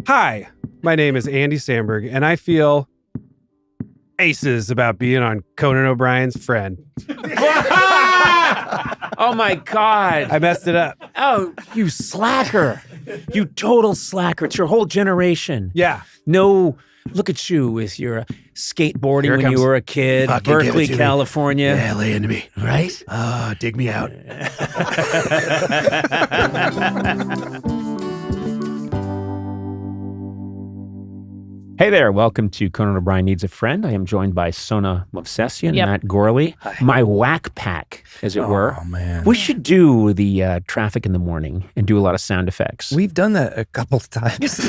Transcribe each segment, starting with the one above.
Hi, my name is Andy Samberg, and I feel aces about being on Conan O'Brien's Friend. Oh my God. I messed it up. Oh, you slacker. You total slacker. It's your whole generation. Yeah. No, look at you with your skateboarding when you were a kid, Fucking give it Berkeley, to me. California. Yeah, lay into me. Right? Dig me out. Hey there, welcome to Conan O'Brien Needs a Friend. I am joined by Sona, Movsesian, Yep. Matt Gourley, my whack pack, as it were. Oh, man. We should do the traffic in the morning and do a lot of sound effects. We've done that a couple of times.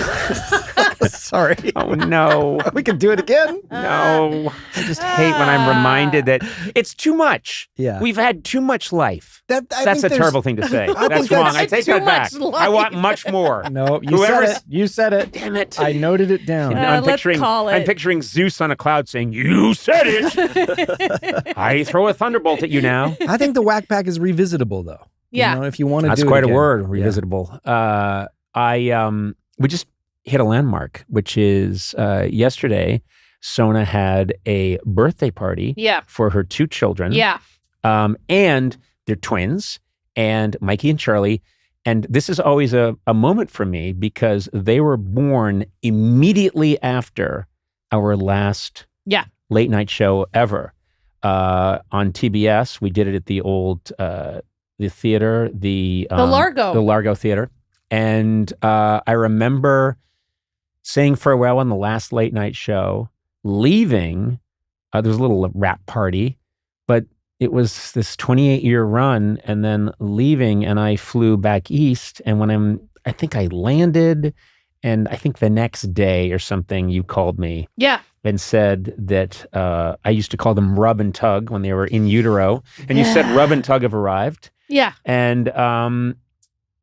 Sorry. Oh, no. We can do it again. No. I just hate when I'm reminded that it's too much. Yeah. We've had too much life. I That's think a there's- terrible thing to say. I That's think wrong. that's I take too that back. much I want life. much more. No, you Whoever's- said it. You said it. Damn it. I noted it down. I'm let's call it. I'm picturing Zeus on a cloud saying, "You said it." I throw a thunderbolt at you now. I think the whack pack is revisitable, though. Yeah. You know, if you want to do That's it quite a again. word, Yeah. revisitable. We just hit a landmark, which is yesterday, Sona had a birthday party Yeah. for her two children. Yeah. And they're twins, and Mikey and Charlie. And this is always a moment for me because they were born immediately after our last late night show ever on TBS. We did it at the old the theater, the Largo Theater. And I remember saying farewell on the last late night show, leaving. There was a little rap party, but it was this 28-year run, and then leaving, and I flew back east. And when I think I landed, and I think the next day or something, you called me Yeah. and said that I used to call them rub and tug when they were in utero, and you said rub and tug have arrived, Yeah. and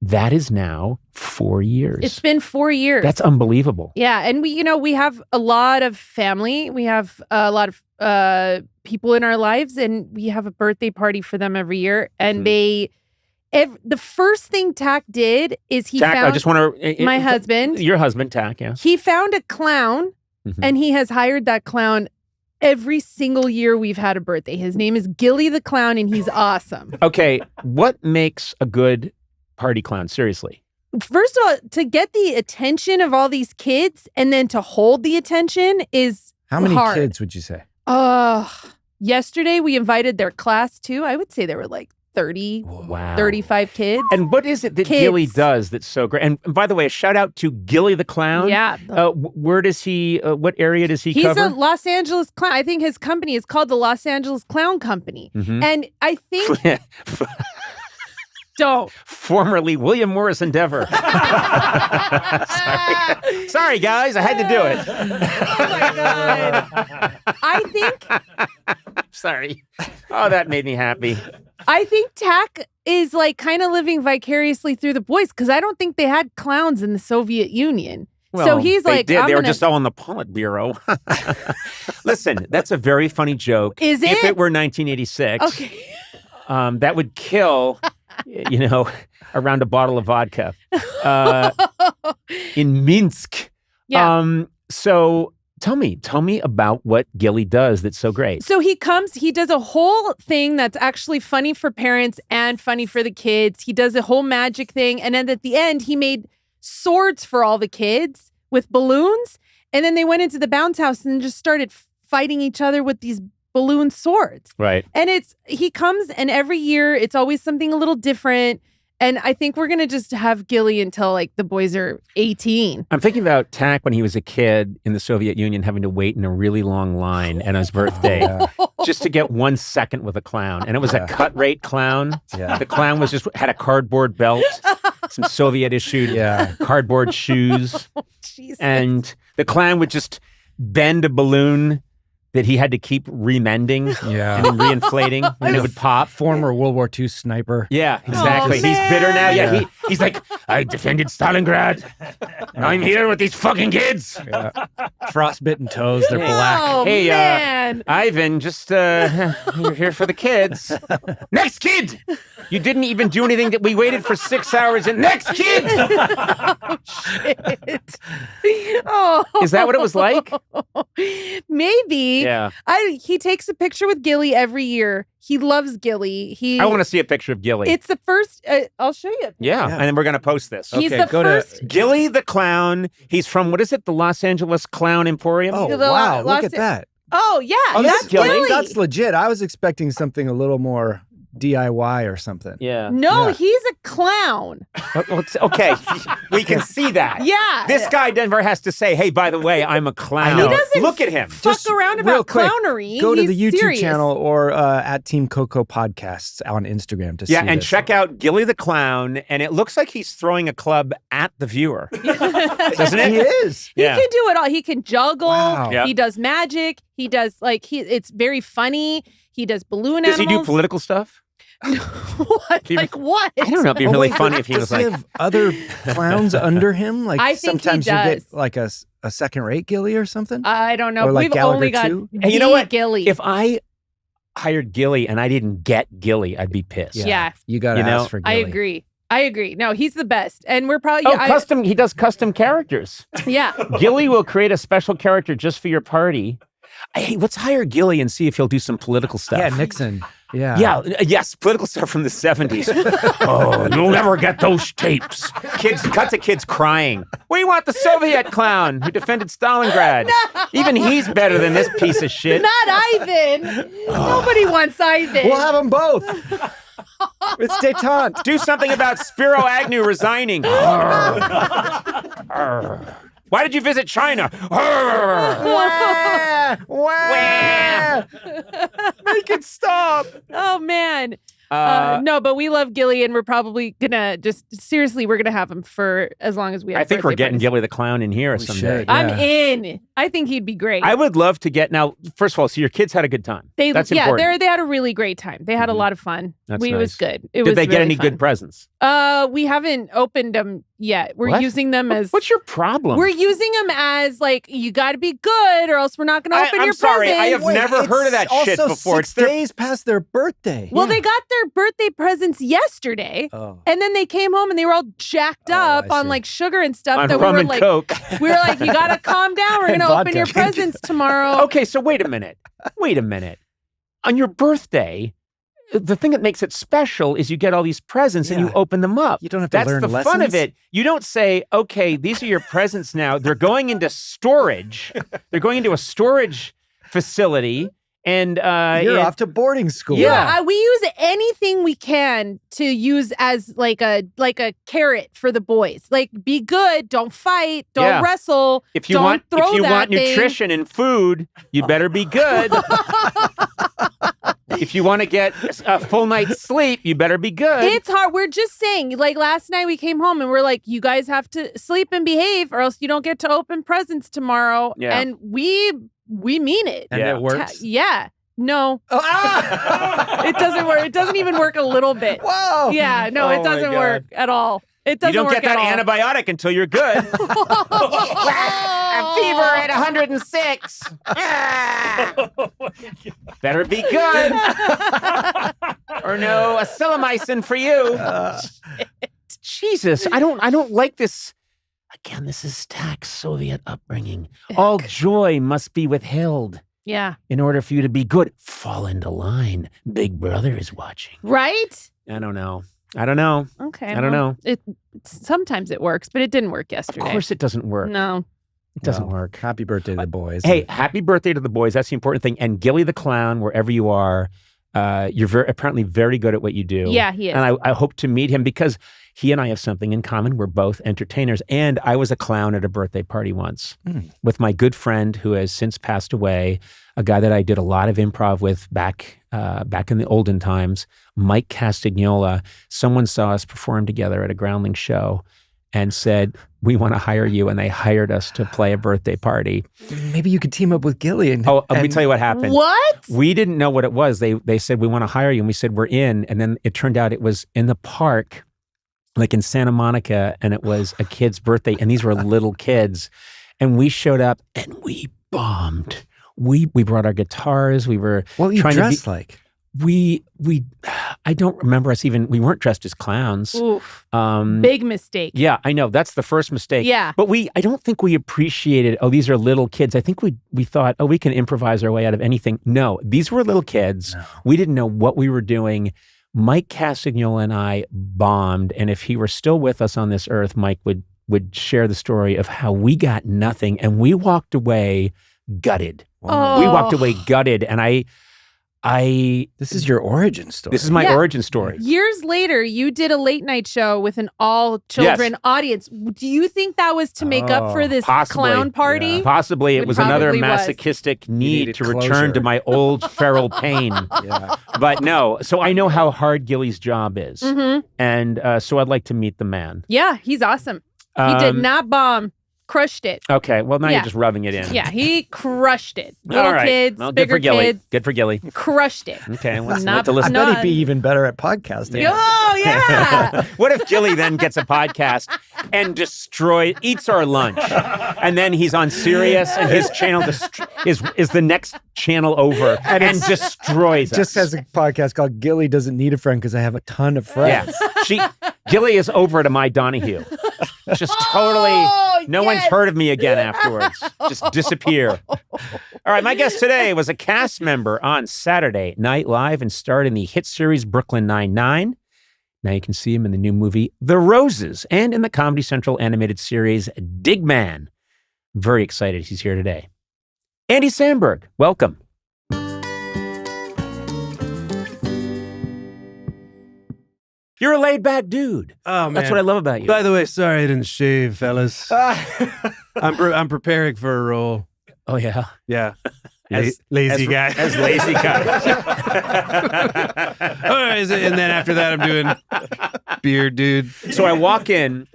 that is now 4 years. It's been 4 years. That's unbelievable. Yeah. And we have a lot of family. We have a lot of people in our lives, and we have a birthday party for them every year. And the first thing Tack did is he Tack, found I just want to my husband. Your husband, Tack, yeah. He found a clown, and he has hired that clown every single year we've had a birthday. His name is Gilly the Clown, and he's awesome. Okay, what makes a good party clown? Seriously. First of all, to get the attention of all these kids and then to hold the attention is How many hard. kids would you say? Yesterday we invited their class too. I would say there were like 30, Wow. 35 kids. And what is it that Kids. Gilly does that's so great? And by the way, a shout out to Gilly the Clown. Yeah. Where does he, what area does he He's cover? a Los Angeles clown. I think his company is called the Los Angeles Clown Company. Mhm. And I think, don't. Formerly William Morris Endeavor. Sorry, guys, I had to do it. Oh my God. I think Sorry. Oh, that made me happy. Tack is like kind of living vicariously through the boys because I don't think they had clowns in the Soviet Union. Well, so he's they like, did. I'm They were gonna- just all in the Politburo. Listen, that's a very funny joke. Is If it? it were 1986, Okay. that would kill, around a bottle of vodka in Minsk. Yeah. So tell me about what Gilly does that's so great. So he does a whole thing that's actually funny for parents and funny for the kids. He does a whole magic thing. And then at the end, he made swords for all the kids with balloons. And then they went into the bounce house and just started fighting each other with these balloon swords. Right. And he comes, and every year it's always something a little different. And I think we're going to just have Gilly until like the boys are 18. I'm thinking about Tack when he was a kid in the Soviet Union having to wait in a really long line on his birthday just to get 1 second with a clown. And it was a cut rate clown. Yeah. The clown had a cardboard belt, some Soviet issued cardboard shoes. Jesus. And the clown would just bend a balloon that he had to keep remending and then reinflating and it would pop. Former World War II sniper. Yeah, exactly. He's bitter now. Yeah, he's like, I defended Stalingrad. And I'm here with these fucking kids. Yeah. Frostbitten toes, they're black. Oh, Hey, man. Ivan, just you're here for the kids. Next kid! You didn't even do anything that we waited for 6 hours and next kid! Oh, shit. Oh. Is that what it was like? Maybe. Yeah. He takes a picture with Gilly every year. He loves Gilly. I want to see a picture of Gilly. It's the first. I'll show you. Yeah, and then we're going to post this. He's Okay, the go first. Gilly the Clown. He's from, what is it? The Los Angeles Clown Emporium? Oh, The wow. Los- Look at that. Oh yeah, Oh, that's Gilly. That's legit. I was expecting something a little more DIY or something. Yeah. No, Yeah. he's a clown. Okay, we can see that. Yeah. This guy Denver has to say, hey, by the way, I'm a clown. I know. He doesn't Look at him. fuck Just around real about quick, clownery. Go to He's the YouTube serious. channel or at Team Coco Podcasts on Instagram to see Yeah, and this. check out Gilly the Clown, and it looks like he's throwing a club at the viewer. Doesn't it? He is. He Yeah. can do it all. He can juggle. Wow. Yeah. He does magic. He does it's very funny. He does balloon Does he animals. do political stuff? What? He- Like what? I don't know. It'd be Oh, really wait, funny if he does was like, have other clowns under him? Like I think he sometimes you does. get like a second-rate Gilly or something. I don't know. Or like We've Gallagher only got too? Hey, you know the what? Gilly. if I hired Gilly and I didn't get Gilly, I'd be pissed. Yeah. You got to You know, ask for I Gilly. agree. No, he's the best. And we're probably Oh, he does custom characters. yeah. Gilly will create a special character just for your party. Hey, let's hire Gilly and see if he'll do some political stuff. Yeah, Nixon. Yeah. Yeah, yes, political stuff from the 70s. Oh, you'll never get those tapes. Cut to kids crying. We want the Soviet clown who defended Stalingrad. No. Even he's better than this piece of shit. Not Ivan. Nobody wants Ivan. We'll have them both. It's detente. Do something about Spiro Agnew resigning. Why did you visit China? Make it stop. Oh man. No, but we love Gilly, and we're probably gonna we're gonna have him for as long as we have. I think we're birthday getting parties. Gilly the Clown in here We someday. should. I'm Yeah. in. I think he'd be great. I would love to get now. First of all, so your kids had a good time. That's important. they had a really great time. They had a Mhm. lot of fun. That's It was nice. good. It Did was they get really any fun. good presents? We haven't opened them yet. We're What? using them as. What's your problem? We're using them as like you got to be good, or else we're not going to open I'm your sorry. presents. I have never heard of that also shit before. 6 days past their birthday. Well, they got their birthday presents yesterday, Oh. and then they came home and they were all jacked Oh, up I on see. like sugar and stuff. on that rum we were and like, coke. we were like, you got to calm down. We're going And to open vodka. your presents tomorrow. Okay, so wait a minute. On your birthday, the thing that makes it special is you get all these presents and you Yeah. open them up. You don't have to That's learn the lessons. fun of it. You don't say, okay, these are your presents now. They're going into storage. They're going into a storage facility. And You're off to boarding school. Yeah. We use anything we can to use as like a carrot for the boys. Like, be good, don't fight, don't Yeah. wrestle. if you don't want throw that want thing. nutrition and food, you better be good. If you want to get a full night's sleep, you better be good. It's hard. We're just saying, like last night we came home and we're like, you guys have to sleep and behave or else you don't get to open presents tomorrow. Yeah. And we mean it. And Yeah. it works. Yeah. No, Oh, ah! it doesn't work. It doesn't even work a little bit. Whoa. Yeah, no, Oh it my doesn't God. work at all. It you doesn't don't work get that at all. antibiotic until you're good. A fever at 106. Better be good. Or no, acetylmycin for you. Jesus, I don't like this. Again, this is tax Soviet upbringing. All joy must be withheld Yeah. in order for you to be good. Fall into line. Big Brother is watching. Right? I don't know. Okay. I don't know. Sometimes it works, but it didn't work yesterday. Of course it doesn't work. No. It doesn't Well, work. Happy birthday to the boys. Hey, happy birthday to the boys. That's the important thing. And Gilly the Clown, wherever you are, you're apparently very good at what you do. Yeah, he is. And I hope to meet him because he and I have something in common. We're both entertainers. And I was a clown at a birthday party once with my good friend who has since passed away, a guy that I did a lot of improv with back in the olden times, Mike Castagnola. Someone saw us perform together at a Groundling show. and said, we want to hire you. And they hired us to play a birthday party. Maybe you could team up with Gilly. Let me tell you what happened. What? We didn't know what it was. They said, we want to hire you. And we said, we're in. And then it turned out it was in the park, like in Santa Monica. And it was a kid's birthday. And these were little kids. And we showed up and we bombed. We brought our guitars. We were What were you trying dressed to like? I don't remember us even, we weren't dressed as clowns. Oof. Big mistake. Yeah, I know. That's the first mistake. Yeah. But I don't think we appreciated, these are little kids. I think we thought, we can improvise our way out of anything. No, these were little kids. No. We didn't know what we were doing. Mike Cassignol and I bombed. And if he were still with us on this earth, Mike would share the story of how we got nothing. And we walked away gutted. Oh. We walked away gutted. And This is your origin story. This is my origin story. Years later, you did a late night show with an all children audience. Do you think that was to make up for this clown party? Yeah. Possibly. It was another probably masochistic need to closure. return to my old feral pain. Yeah. But no, so I know how hard Gilly's job is. Mm-hmm. And so I'd like to meet the man. Yeah, he's awesome. He did not bomb. Crushed it. Okay, well, now you're just rubbing it in. Yeah, he crushed it. Little All right. kids, well, bigger good for Gilly. kids. Good for Gilly. Crushed it. Okay, let's Not- to listen. I bet he'd be even better at podcasting. Oh, yeah. What if Gilly then gets a podcast and eats our lunch, and then he's on Sirius and his channel is the next channel over and destroys us. Just has a podcast called Gilly Doesn't Need a Friend because I have a ton of friends. Yeah, Gilly is over to my Donahue. Just totally, no one's heard of me again afterwards. Just disappear. All right, my guest today was a cast member on Saturday Night Live and starred in the hit series Brooklyn Nine-Nine. Now you can see him in the new movie The Roses and in the Comedy Central animated series Digman. Very excited he's here today. Andy Samberg, welcome. You're a laid-back dude. Oh, man. That's what I love about you. By the way, sorry I didn't shave, fellas. I'm preparing for a role. Oh, yeah. Yeah. As- lazy guy. As lazy guy. And then after that, I'm doing beard dude. So I walk in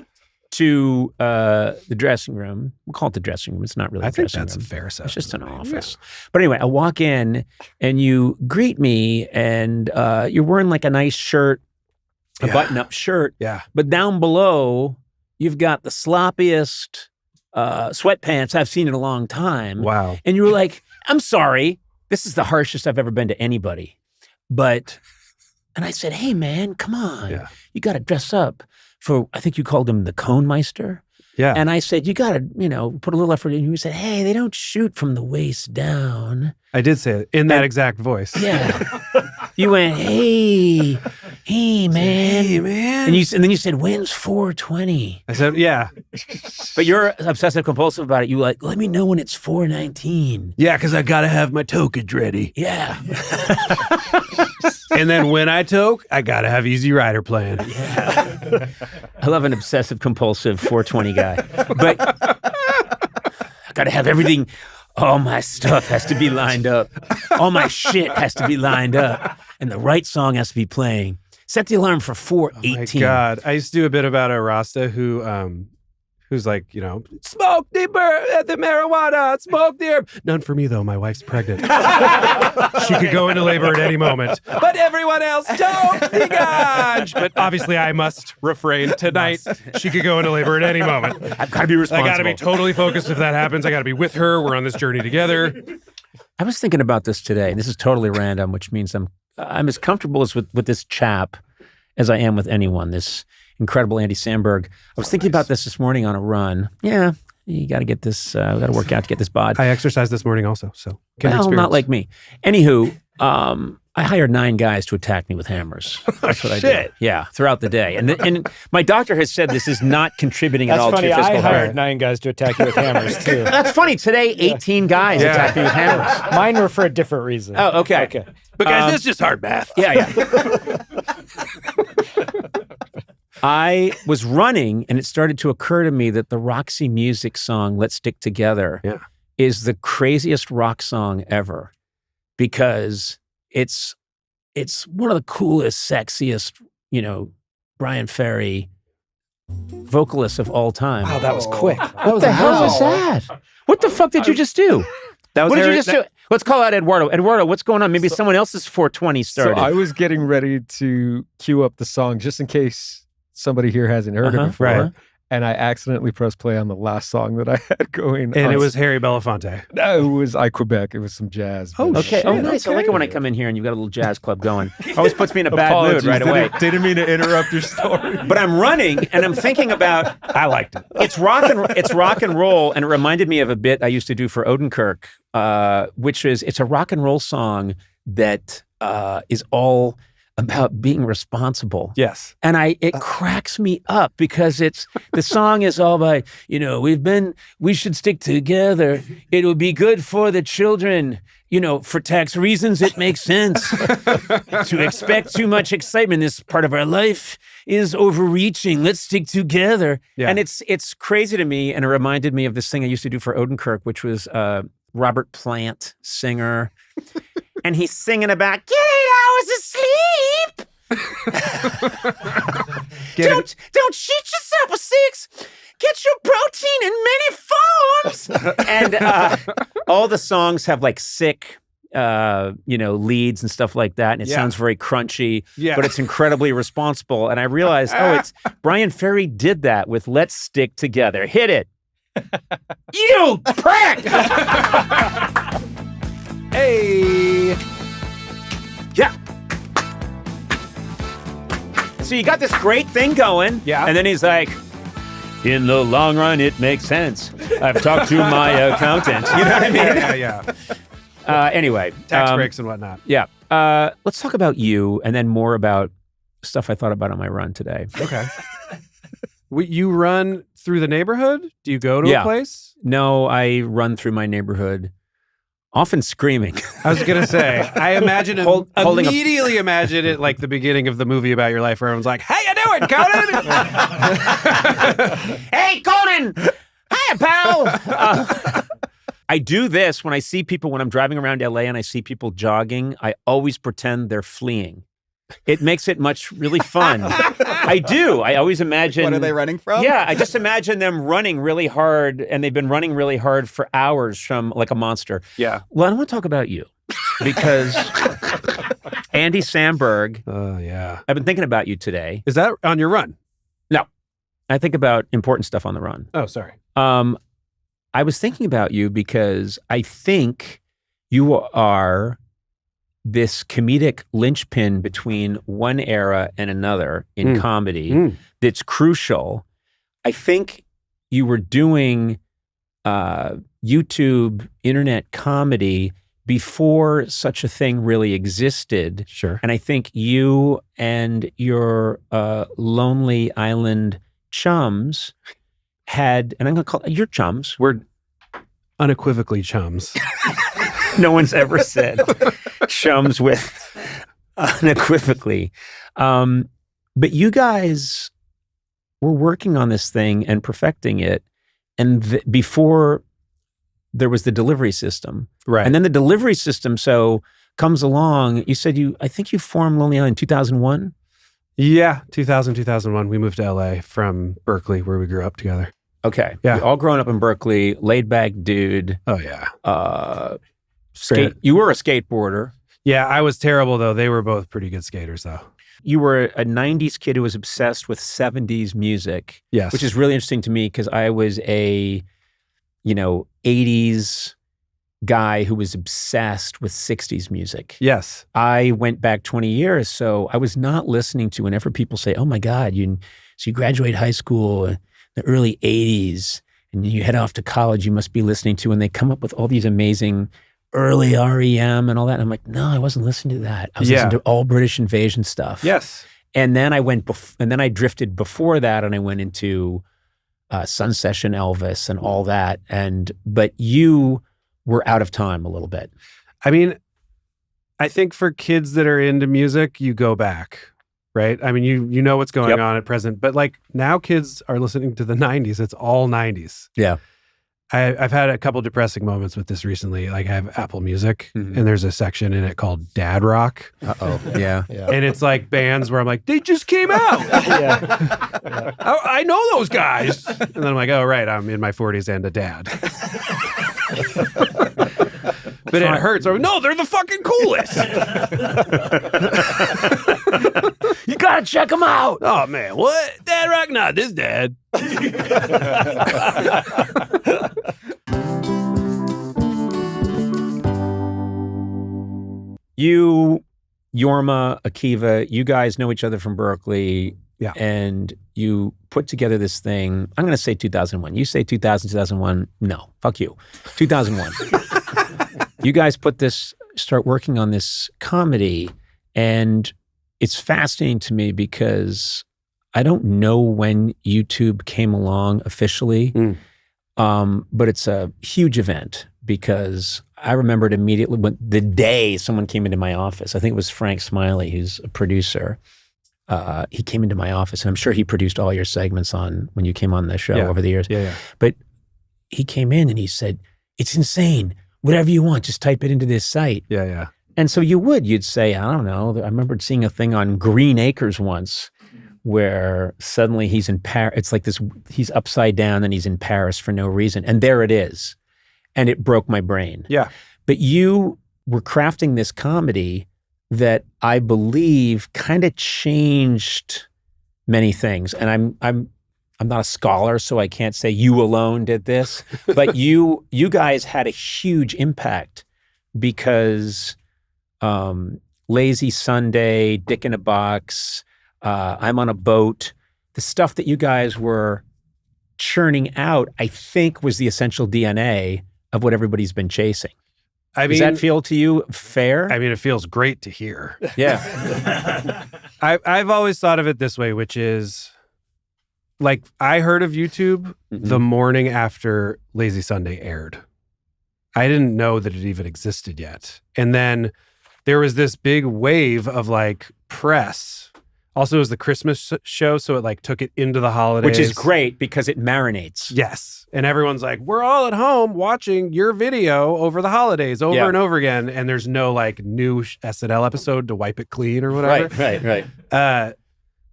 to the dressing room. We'll call it the dressing room. It's not really a dressing room. a fair assessment. It's just an office. But anyway, I walk in and you greet me and you're wearing like a nice shirt, a button-up shirt. Yeah. But down below, you've got the sloppiest sweatpants I've seen in a long time. Wow. And you were like, I'm sorry. This is the harshest I've ever been to anybody. And I said, hey, man, come on. Yeah. You got to dress up for, I think you called him the Cone Meister. Yeah. And I said, you got to, put a little effort in. You said, hey, they don't shoot from the waist down. I did say it in that exact voice. Yeah. You went, hey, man. Hey, man. And then you said, when's 420? I said, yeah. But you're obsessive compulsive about it. You like, let me know when it's 419. Yeah, because I got to have my tokage ready. Yeah. And then when I toke, I got to have Easy Rider playing. Yeah. I love an obsessive compulsive 420 guy. But I got to have everything. All my stuff has to be lined up. All my shit has to be lined up. And the right song has to be playing. Set the alarm for 4:18. Oh my God. I used to do a bit about a Rasta who's like, smoke the marijuana, smoke the herb. None for me, though. My wife's pregnant. She could go into labor at any moment. But everyone else, don't be gone. But obviously, I must refrain tonight. She could go into labor at any moment. I've got to be responsible. I got to be totally focused if that happens. I got to be with her. We're on this journey together. I was thinking about this today. This is totally random, which means I'm as comfortable as with this chap as I am with anyone. This incredible Andy Samberg. I was thinking about this morning on a run. Yeah, you got to get this. We got to work out to get this bod. I exercised this morning also, so Well, not like me. Anywho, I hired 9 guys to attack me with hammers. That's what I did. Yeah, throughout the day. And my doctor has said this is not contributing at all to your physical I hired health. 9 guys to attack you with hammers, too. That's funny. Today, 18 guys attacked me with hammers. Mine were for a different reason. Oh, okay. But guys, that's just hard math. Yeah. I was running, and it started to occur to me that the Roxy Music song, Let's Stick Together, is the craziest rock song ever because it's one of the coolest, sexiest, Brian Ferry vocalists of all time. Wow, that was quick. What the hell was that? What the fuck did you just do? That was What did you Harry- just do? Let's call out Eduardo. Eduardo, what's going on? Maybe someone else's 420 started. So I was getting ready to cue up the song just in case somebody here hasn't heard it before. right. And I accidentally pressed play on the last song that I had going. And on. it was Harry Belafonte. No, it was I Quebec. It was some jazz. Oh, but- Okay. Oh, nice. I like it when I come in here and you've got a little jazz club going. Always puts me in a bad mood Apologies, right away. Didn't mean to interrupt your story. But I'm running and I'm thinking about I liked it. it's rock and roll, and it reminded me of a bit I used to do for Odenkirk, which is it's a rock and roll song that is all about being responsible. Yes. And it cracks me up because the song is all by, we should stick together. It would be good for the children. For tax reasons, it makes sense. To expect too much excitement in this part of our life is overreaching. Let's stick together. Yeah. And it's crazy to me. And it reminded me of this thing I used to do for Odenkirk, which was Robert Plant, singer. And he's singing about, get 8 hours of sleep. Don't cheat yourself with 6. Get your protein in many forms. And all the songs have like sick, leads and stuff like that. And it sounds very crunchy, but it's incredibly responsible. And I realized, it's Brian Ferry did that with Let's Stick Together. Hit it. You prick! Hey. Yeah. So you got this great thing going. Yeah. And then he's like, in the long run, it makes sense. I've talked to my accountant. You know what I mean? Yeah. Anyway. Tax breaks and whatnot. Yeah. Let's talk about you and then more about stuff I thought about on my run today. Okay. You run through the neighborhood? Do you go to a place? No, I run through my neighborhood, often screaming. I was going to say, I imagine holding imagine it like the beginning of the movie about your life where everyone's like, how you doing, Conan? Hey, Conan! Hiya, pal! I do this when I see people, when I'm driving around LA and I see people jogging, I always pretend they're fleeing. It makes it really fun. I do. I always imagine. What are they running from? Yeah, I just imagine them running really hard, and they've been running really hard for hours from like a monster. Yeah. Well, I want to talk about you because Andy Samberg. Oh, yeah. I've been thinking about you today. Is that on your run? No, I think about important stuff on the run. Oh, sorry. I was thinking about you because I think you are this comedic linchpin between one era and another in comedy that's crucial. I think you were doing YouTube internet comedy before such a thing really existed. Sure. And I think you and your Lonely Island chums had, and I'm going to call your chums. We're unequivocally chums. No one's ever said chums with unequivocally. But you guys were working on this thing and perfecting it. And before there was the delivery system. Right. And then the delivery system comes along. You said I think you formed Lonely Island in 2001? Yeah, 2001. We moved to LA from Berkeley where we grew up together. Okay. Yeah. All grown up in Berkeley, laid back dude. Oh, yeah. You were a skateboarder. Yeah, I was terrible, though. They were both pretty good skaters, though. You were a 90s kid who was obsessed with 70s music. Yes. Which is really interesting to me because I was a, 80s guy who was obsessed with 60s music. Yes. I went back 20 years, so I was not listening to whenever people say, oh my God, you graduate high school in the early 80s and you head off to college, you must be listening to, and they come up with all these amazing early REM and all that. And I'm like, no, I wasn't listening to that. I was listening to all British Invasion stuff. Yes. And then I drifted before that, and I went into Sun Session Elvis and all that. But you were out of time a little bit. I mean, I think for kids that are into music, you go back, right? I mean, you know what's going on at present, but like now kids are listening to the 90s. It's all 90s. Yeah. I've had a couple depressing moments with this recently. Like I have Apple Music and there's a section in it called Dad Rock. Uh-oh. Yeah. And it's like bands where I'm like, they just came out. I know those guys. And then I'm like, oh, right. I'm in my 40s and a dad. But it hurts. I'm like, no, they're the fucking coolest. You gotta check them out. Oh, man. What? Dad Rock? Nah, this dad. You, Yorma, Akiva, you guys know each other from Berkeley. Yeah. And you put together this thing. I'm going to say 2001. You say 2000, 2001. No, fuck you. 2001. You guys start working on this comedy. And it's fascinating to me because I don't know when YouTube came along officially, but it's a huge event because I remembered immediately when the day someone came into my office. I think it was Frank Smiley, who's a producer. He came into my office, and I'm sure he produced all your segments on when you came on the show over the years. Yeah. But he came in and he said, "It's insane. Whatever you want, just type it into this site." Yeah. And so you'd say, I don't know. I remember seeing a thing on Green Acres once where suddenly he's in Paris. It's like this, he's upside down and he's in Paris for no reason. And there it is. And it broke my brain. Yeah. But you were crafting this comedy that I believe kind of changed many things. And I'm not a scholar, so I can't say you alone did this, but you guys had a huge impact because Lazy Sunday, Dick in a Box, I'm on a Boat, the stuff that you guys were churning out, I think was the essential DNA of what everybody's been chasing. Does that feel to you fair? I mean, it feels great to hear. Yeah. I've always thought of it this way, which is like I heard of YouTube the morning after Lazy Sunday aired. I didn't know that it even existed yet. And then there was this big wave of like press. Also, it was the Christmas show, so it like took it into the holidays. Which is great because it marinates. Yes. And everyone's like, we're all at home watching your video over the holidays over and over again. And there's no like new SNL episode to wipe it clean or whatever. Right.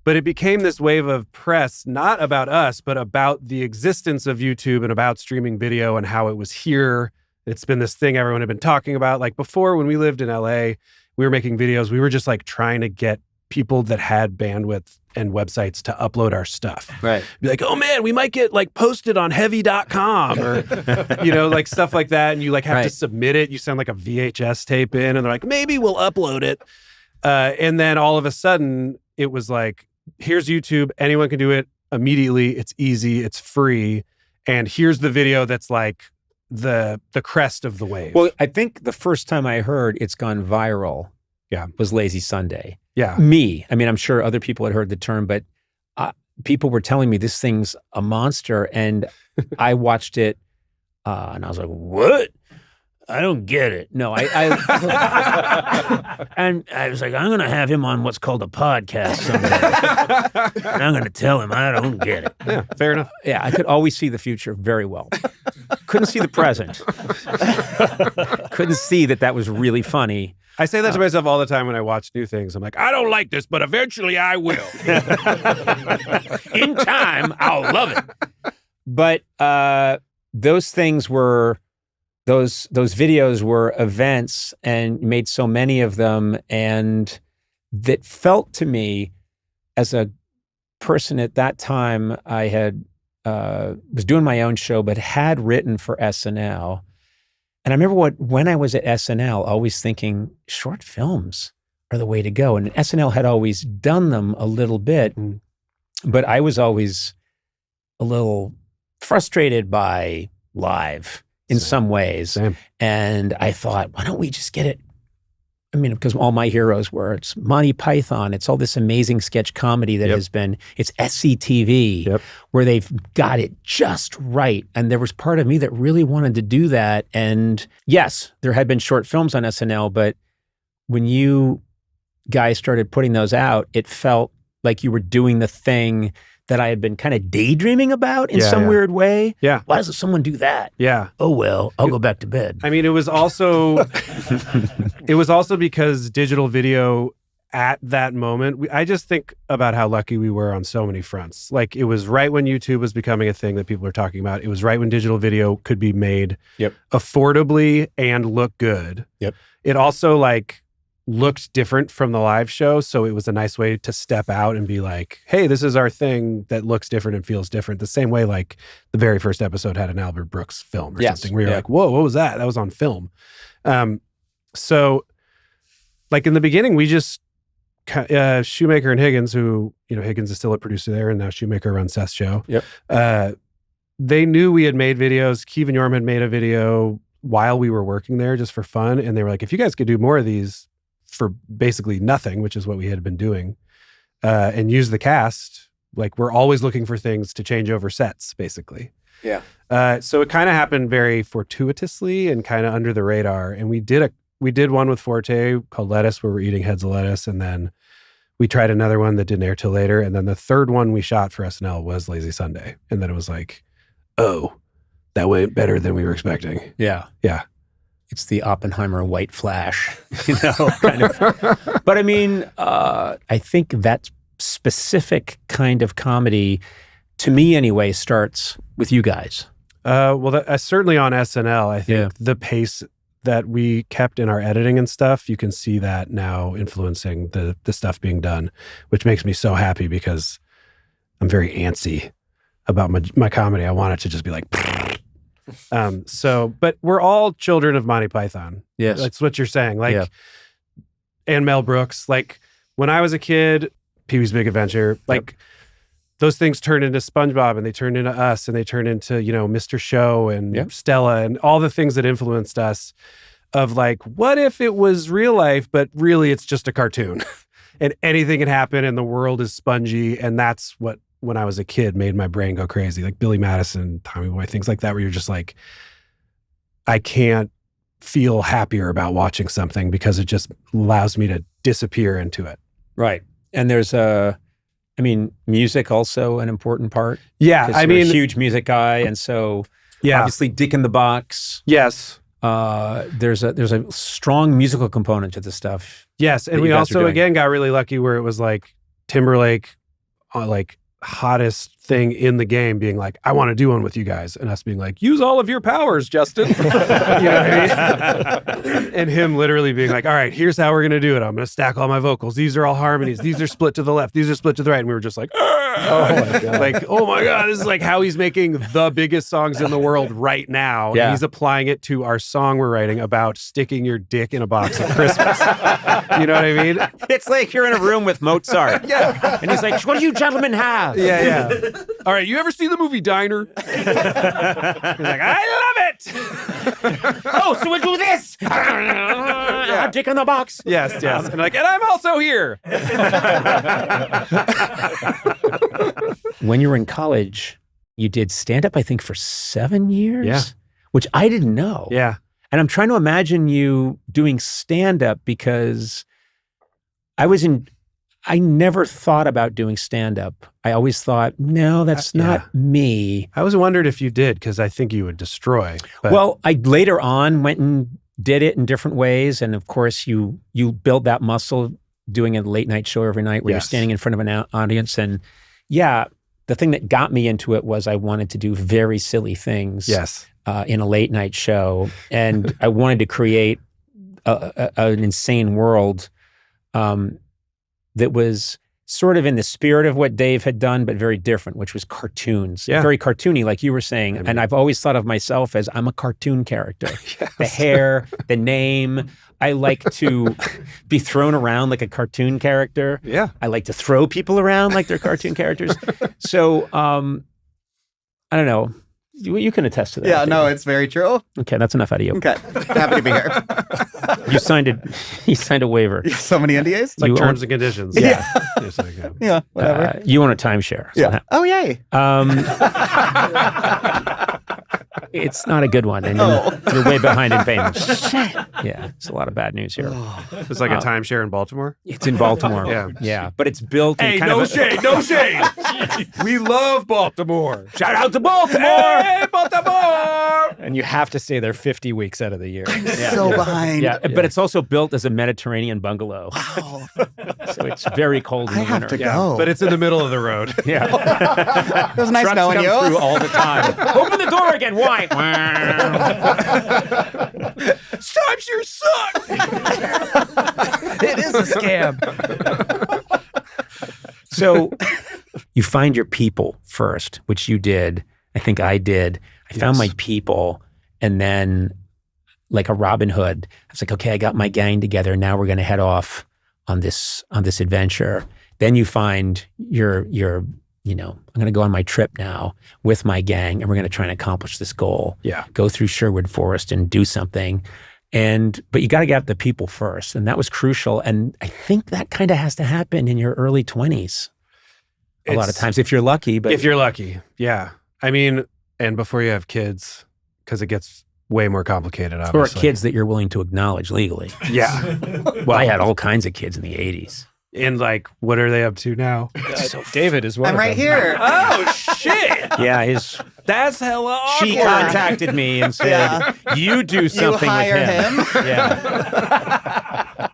But it became this wave of press, not about us, but about the existence of YouTube and about streaming video and how it was here. It's been this thing everyone had been talking about. Like before, when we lived in LA, we were making videos. We were just like trying to get people that had bandwidth and websites to upload our stuff. Right. Be like, oh man, we might get like posted on heavy.com or, like stuff like that. And you like have to submit it. You send like a VHS tape in and they're like, maybe we'll upload it. And then all of a sudden it was like, here's YouTube. Anyone can do it immediately. It's easy. It's free. And here's the video that's like the crest of the wave. Well, I think the first time I heard it's gone viral was Lazy Sunday. Yeah. I mean, I'm sure other people had heard the term, but people were telling me this thing's a monster. And I watched it and I was like, what? I don't get it. No, I and I was like, I'm going to have him on what's called a podcast someday. And I'm going to tell him I don't get it. Yeah, fair enough. Yeah, I could always see the future very well. Couldn't see the present. Couldn't see that was really funny. I say that to myself all the time when I watch new things. I'm like, I don't like this, but eventually I will. In time, I'll love it. But those things were, those videos were events and made so many of them. And that felt to me as a person at that time, I had was doing my own show, but had written for SNL. And I remember when I was at SNL, always thinking short films are the way to go. And SNL had always done them a little bit, but I was always a little frustrated by live in some ways. Same. And I thought, why don't we just get it? I mean, because all my heroes it's Monty Python, it's all this amazing sketch comedy that has been, it's SCTV, where they've got it just right. And there was part of me that really wanted to do that. And yes, there had been short films on SNL, but when you guys started putting those out, it felt like you were doing the thing that I had been kind of daydreaming about in Yeah, some yeah. weird way. Yeah. Why doesn't someone do that? Yeah. Oh, well, I'll go back to bed. I mean, it was also because digital video at that moment, I just think about how lucky we were on so many fronts. Like, it was right when YouTube was becoming a thing that people were talking about. It was right when digital video could be made affordably and look good. Yep. It also like looked different from the live show. So it was a nice way to step out and be like, hey, this is our thing that looks different and feels different. The same way like the very first episode had an Albert Brooks film or something where you're like, whoa, what was that? That was on film. So like in the beginning, we just, Shoemaker and Higgins, who, Higgins is still a producer there and now Shoemaker runs Seth's show. Yep. They knew we had made videos. Kevin Yorm had made a video while we were working there just for fun. And they were like, if you guys could do more of these for basically nothing, which is what we had been doing, and use the cast, like we're always looking for things to change over sets, basically. Yeah. So it kind of happened very fortuitously and kind of under the radar. And we did one with Forte called Lettuce, where we're eating heads of lettuce. And then we tried another one that didn't air till later. And then the third one we shot for SNL was Lazy Sunday. And then it was like, oh, that went better than we were expecting. Yeah. Yeah. It's the Oppenheimer white flash, kind of. But I mean, I think that specific kind of comedy, to me anyway, starts with you guys. Well, certainly on SNL, I think the pace that we kept in our editing and stuff, you can see that now influencing the stuff being done, which makes me so happy because I'm very antsy about my comedy. I want it to just be like, but we're all children of Monty Python. Yes. That's what you're saying. Like, and Mel Brooks, like when I was a kid, Pee-wee's Big Adventure, like those things turned into SpongeBob and they turned into Us and they turned into, Mr. Show and Stella and all the things that influenced us of like, what if it was real life, but really it's just a cartoon and anything can happen and the world is spongy. And that's what, when I was a kid, made my brain go crazy. Like Billy Madison, Tommy Boy, things like that, where you're just like, I can't feel happier about watching something because it just allows me to disappear into it. Right. And there's music also an important part. Yeah. I mean, you're a huge music guy. And so obviously Dick in the Box. Yes. There's a strong musical component to the stuff. Yes. And we also, again, got really lucky where it was like Timberlake, like hottest thing in the game being like, I want to do one with you guys. And us being like, use all of your powers, Justin. You know what I mean? And him literally being like, all right, here's how we're going to do it. I'm going to stack all my vocals. These are all harmonies. These are split to the left. These are split to the right. And we were just like, oh my God. Like, oh my God, this is like how he's making the biggest songs in the world right now. Yeah. And he's applying it to our song we're writing about sticking your dick in a box at Christmas. You know what I mean? It's like you're in a room with Mozart. And he's like, what do you gentlemen have? Yeah. All right, you ever see the movie Diner? He's like, I love it. Oh, so we'll do this. Dick in the box. Yes. And like, and I'm also here. When you were in college, you did stand-up, I think, for 7 years? Which I didn't know. Yeah. And I'm trying to imagine you doing stand-up because I never thought about doing stand-up. I always thought, no, that's not me. I was wondered if you did, because I think you would destroy. But... Well, I later on went and did it in different ways. And of course, you build that muscle doing a late night show every night where you're standing in front of an audience. And the thing that got me into it was I wanted to do very silly things in a late night show. And I wanted to create an insane world that was sort of in the spirit of what Dave had done, but very different, which was cartoons. Very cartoony, like you were saying. And I've always thought of myself as I'm a cartoon character. The hair, the name. I like to be thrown around like a cartoon character. Yeah. I like to throw people around like they're cartoon characters. So, I don't know. You can attest to that. Yeah, no, it's very true. Okay, that's enough out of you. Okay, happy to be here. You signed a waiver. So many NDAs? It's like terms and conditions. Yeah. Yeah, whatever. You own a timeshare. So Oh, yay. It's not a good one, and you're way behind in payments. Yeah, it's a lot of bad news here. It's like a timeshare in Baltimore. It's in Baltimore. Yeah. But it's built. Hey, in kind no of shade, no shade. We love Baltimore. Shout out to Baltimore. Hey, Baltimore. And you have to stay there 50 weeks out of the year. So behind. Yeah, but it's also built as a Mediterranean bungalow, Wow. so it's very cold in I the have winter. to go. But it's in the middle of the road. Yeah, It was nice trucks knowing come you. through all the time. Open the door again. Why? Timeshare sucks. It is a scam. So you find your people first, which you did. I think I did. I found my people, and then like a Robin Hood, I was like, okay, I got my gang together. Now we're going to head off on this adventure. Then you find your I'm going to go on my trip now with my gang, and we're going to try and accomplish this goal. Yeah. Go through Sherwood Forest and do something. But you got to get the people first, and that was crucial. And I think that kind of has to happen in your early 20s. A lot of times, if you're lucky. But if you're lucky, yeah. I mean, and before you have kids, because it gets way more complicated, or obviously. kids that you're willing to acknowledge legally. Yeah. Well, I had all kinds of kids in the 80s. And like, what are they up to now? David is one I'm of right them. here. Oh, shit. Yeah, That's hella awkward. she contacted me and said, "You do You something hire with him." him. Yeah.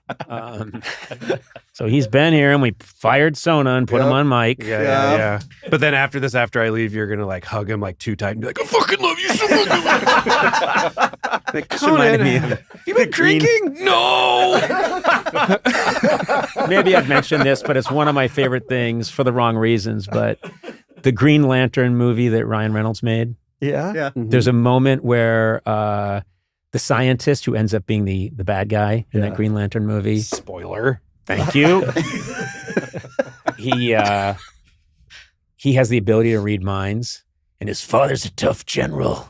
So he's been here, and we fired Sona and put him on mic. Yeah. But then after I leave, you're going to like hug him like too tight and be like, I fucking love you so fucking much. Like, Just reminded me Conan, of you been drinking? No. Maybe I've mentioned this, but it's one of my favorite things for the wrong reasons. But the Green Lantern movie that Ryan Reynolds made, Yeah. there's a moment where the scientist who ends up being the bad guy in that Green Lantern movie. Spoiler. Thank you. He has the ability to read minds, and his father's a tough general.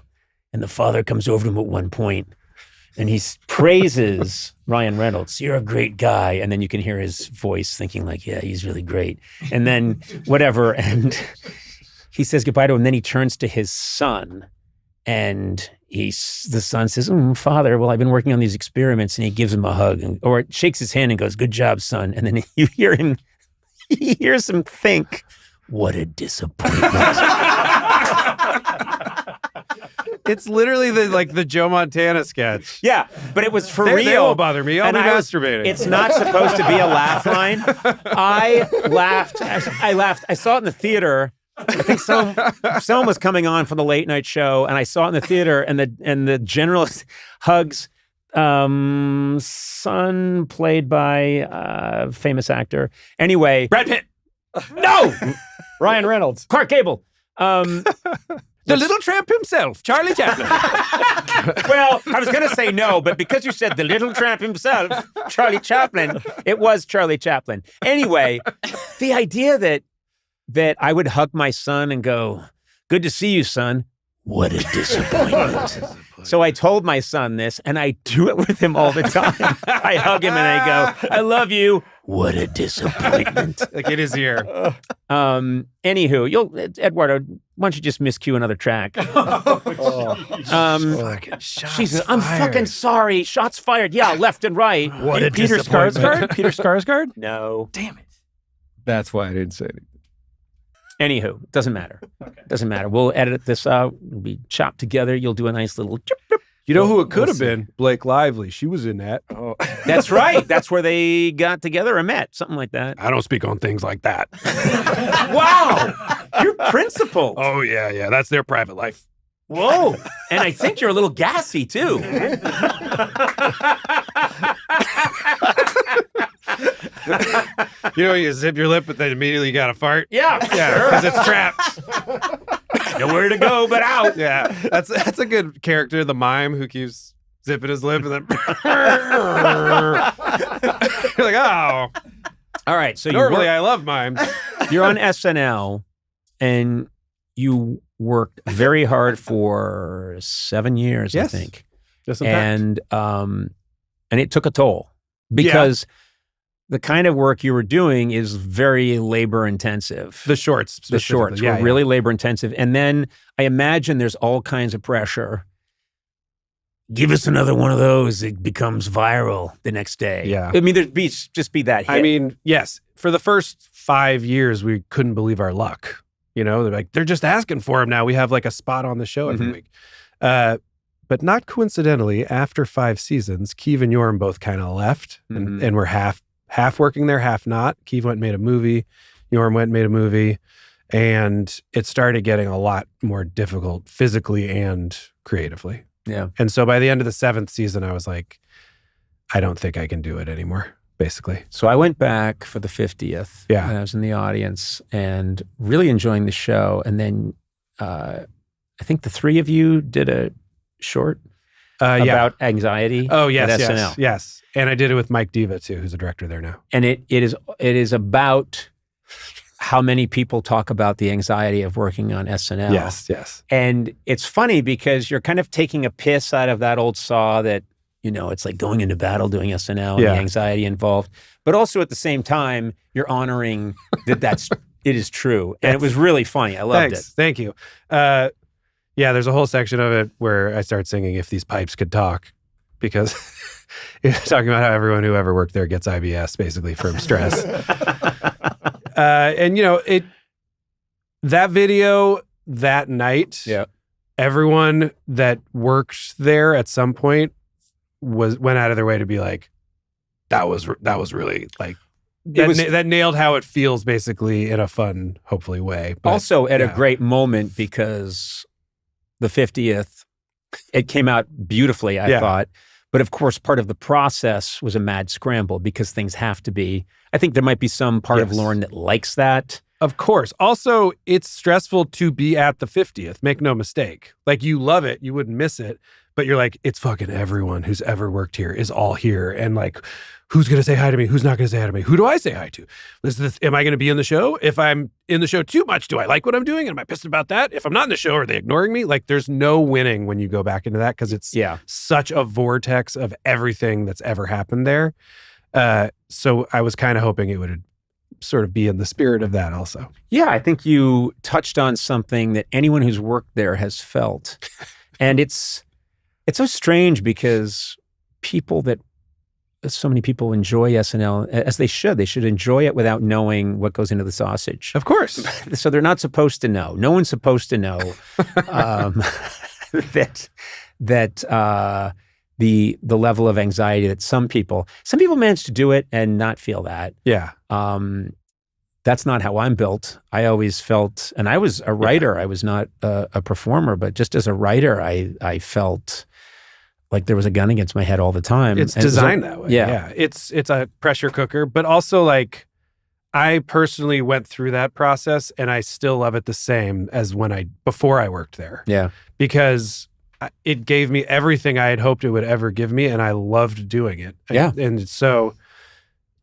And the father comes over to him at one point, and he praises Ryan Reynolds. You're a great guy. And then you can hear his voice thinking like, yeah, he's really great. And then whatever. And he says goodbye to him. And then he turns to his son, and the son says, Father, well, I've been working on these experiments. And he gives him a hug, or shakes his hand and goes, good job, son. And then you hear him, he hears him think, what a disappointment. It's literally the Joe Montana sketch. Yeah, but it was for They real. won't bother me. I'll be masturbating. It's not supposed to be a laugh line. I laughed. I saw it in the theater. I think someone was coming on for the late night show, and I saw it in the theater, and the general hugs son played by a famous actor. Anyway, Brad Pitt. no, Ryan Reynolds. Clark Gable. The little tramp himself, Charlie Chaplin. Well, I was going to say no, but because you said the little tramp himself, Charlie Chaplin, it was Charlie Chaplin. Anyway, the idea that I would hug my son and go, good to see you, son. What a disappointment. So I told my son this, and I do it with him all the time. I hug him and I go, I love you. What a disappointment. Like in his ear. Anywho, Eduardo, why don't you just miscue another track? Fucking shots Jesus, I'm fired. fucking sorry. Shots fired. Yeah, left and right. What a Peter disappointment. Skarsgård? Peter Skarsgård? No. Damn it. That's why I didn't say anything. Anywho, doesn't matter. Doesn't matter. We'll edit this out. It'll be chopped together. You'll do a nice little chip, chip. You know who it could have been? Blake Lively. She was in that. Oh. That's right. That's where they got together or met. Something like that. I don't speak on things like that. Wow. You're principled. Oh, yeah. That's their private life. Whoa. And I think you're a little gassy, too. You know, you zip your lip, but then immediately you got to fart. Yeah. Yeah, because it's trapped. Nowhere to go but out. Yeah, that's a good character, the mime who keeps zipping his lip and then you're like, oh. All right. So Normally, I love mimes. you're on SNL, and you worked very hard for 7 years, Yes. I think. Just in fact. And it took a toll because the kind of work you were doing is very labor intensive. The shorts. The shorts were really labor intensive. And then I imagine there's all kinds of pressure. Give us another one of those. It becomes viral the next day. Yeah. I mean, there'd just be that hit. I mean, yes. For the first 5 years, we couldn't believe our luck. You know, they're like, they're just asking for him now. We have like a spot on the show every week. But not coincidentally, after 5 seasons, Keeve and Yorm both kind of left and were half working there, half not. Keeve went and made a movie. Yorm went and made a movie. And it started getting a lot more difficult physically and creatively. Yeah. And so by the end of the 7th season, I was like, I don't think I can do it anymore, basically. So I went back for the 50th. Yeah. And I was in the audience and really enjoying the show. And then I think the 3 of you did a short about anxiety. Oh, yes, at yes, SNL. yes. And I did it with Mike Diva, too, who's a director there now. And it is about how many people talk about the anxiety of working on SNL. Yes, yes. And it's funny because you're kind of taking a piss out of that old saw that, you know, it's like going into battle doing SNL and the anxiety involved. But also at the same time, you're honoring that it is true. And it was really funny. I loved it. Thank you. Yeah, there's a whole section of it where I start singing If These Pipes Could Talk, because it's talking about how everyone who ever worked there gets IBS, basically, from stress. And, you know, that video that night, everyone that worked there at some point went out of their way to be like, that was really like, that nailed how it feels, basically, in a fun, hopefully, way. But, also at a great moment, because the 50th, it came out beautifully, I thought. But of course, part of the process was a mad scramble because things have to be. I think there might be some part of Lorne that likes that. Of course. Also, it's stressful to be at the 50th. Make no mistake. Like, you love it. You wouldn't miss it. But you're like, it's fucking everyone who's ever worked here is all here. And like, who's going to say hi to me? Who's not going to say hi to me? Who do I say hi to? Am I going to be in the show? If I'm in the show too much, do I like what I'm doing? Am I pissed about that? If I'm not in the show, are they ignoring me? Like, there's no winning when you go back into that, because it's such a vortex of everything that's ever happened there. So I was kind of hoping it would sort of be in the spirit of that also. Yeah, I think you touched on something that anyone who's worked there has felt. And it's so strange because so many people enjoy SNL, as they should. They should enjoy it without knowing what goes into the sausage. Of course. So they're not supposed to know. No one's supposed to know that the level of anxiety that some people manage to do it and not feel that. Yeah. That's not how I'm built. I always felt, and I was a writer. I was not a performer, but just as a writer, I felt like there was a gun against my head all the time. It's designed that way. Yeah. It's a pressure cooker, but also, like, I personally went through that process and I still love it the same as before I worked there. Yeah. Because it gave me everything I had hoped it would ever give me, and I loved doing it. Yeah. And so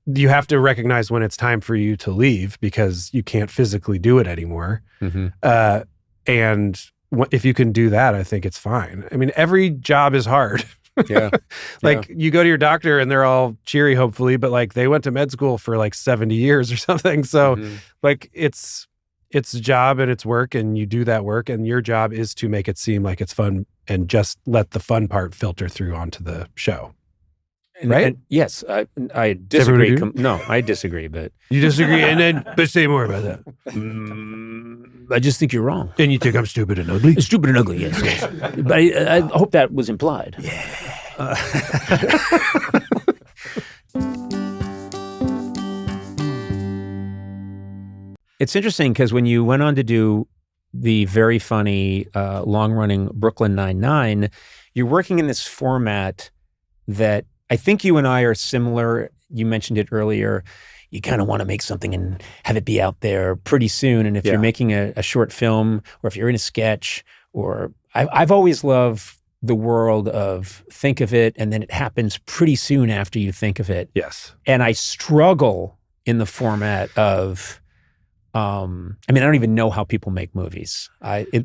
you have to recognize when it's time for you to leave, because you can't physically do it anymore. Mm-hmm. And if you can do that, I think it's fine. I mean, every job is hard. Yeah. Like, you go to your doctor and they're all cheery, hopefully, but like, they went to med school for like 70 years or something. So like, it's a job and it's work, and you do that work, and your job is to make it seem like it's fun and just let the fun part filter through onto the show. Right? And yes, I disagree. No, I disagree, but you disagree, but say more about that. I just think you're wrong. And you think I'm stupid and ugly? Stupid and ugly, yes. But I hope that was implied. Yeah. It's interesting because when you went on to do the very funny, long-running Brooklyn Nine-Nine, you're working in this format that I think you and I are similar. You mentioned it earlier. You kind of want to make something and have it be out there pretty soon. And if you're making a short film, or if you're in a sketch, or I've always loved the world of think of it and then it happens pretty soon after you think of it. Yes. And I struggle in the format of, I mean, I don't even know how people make movies.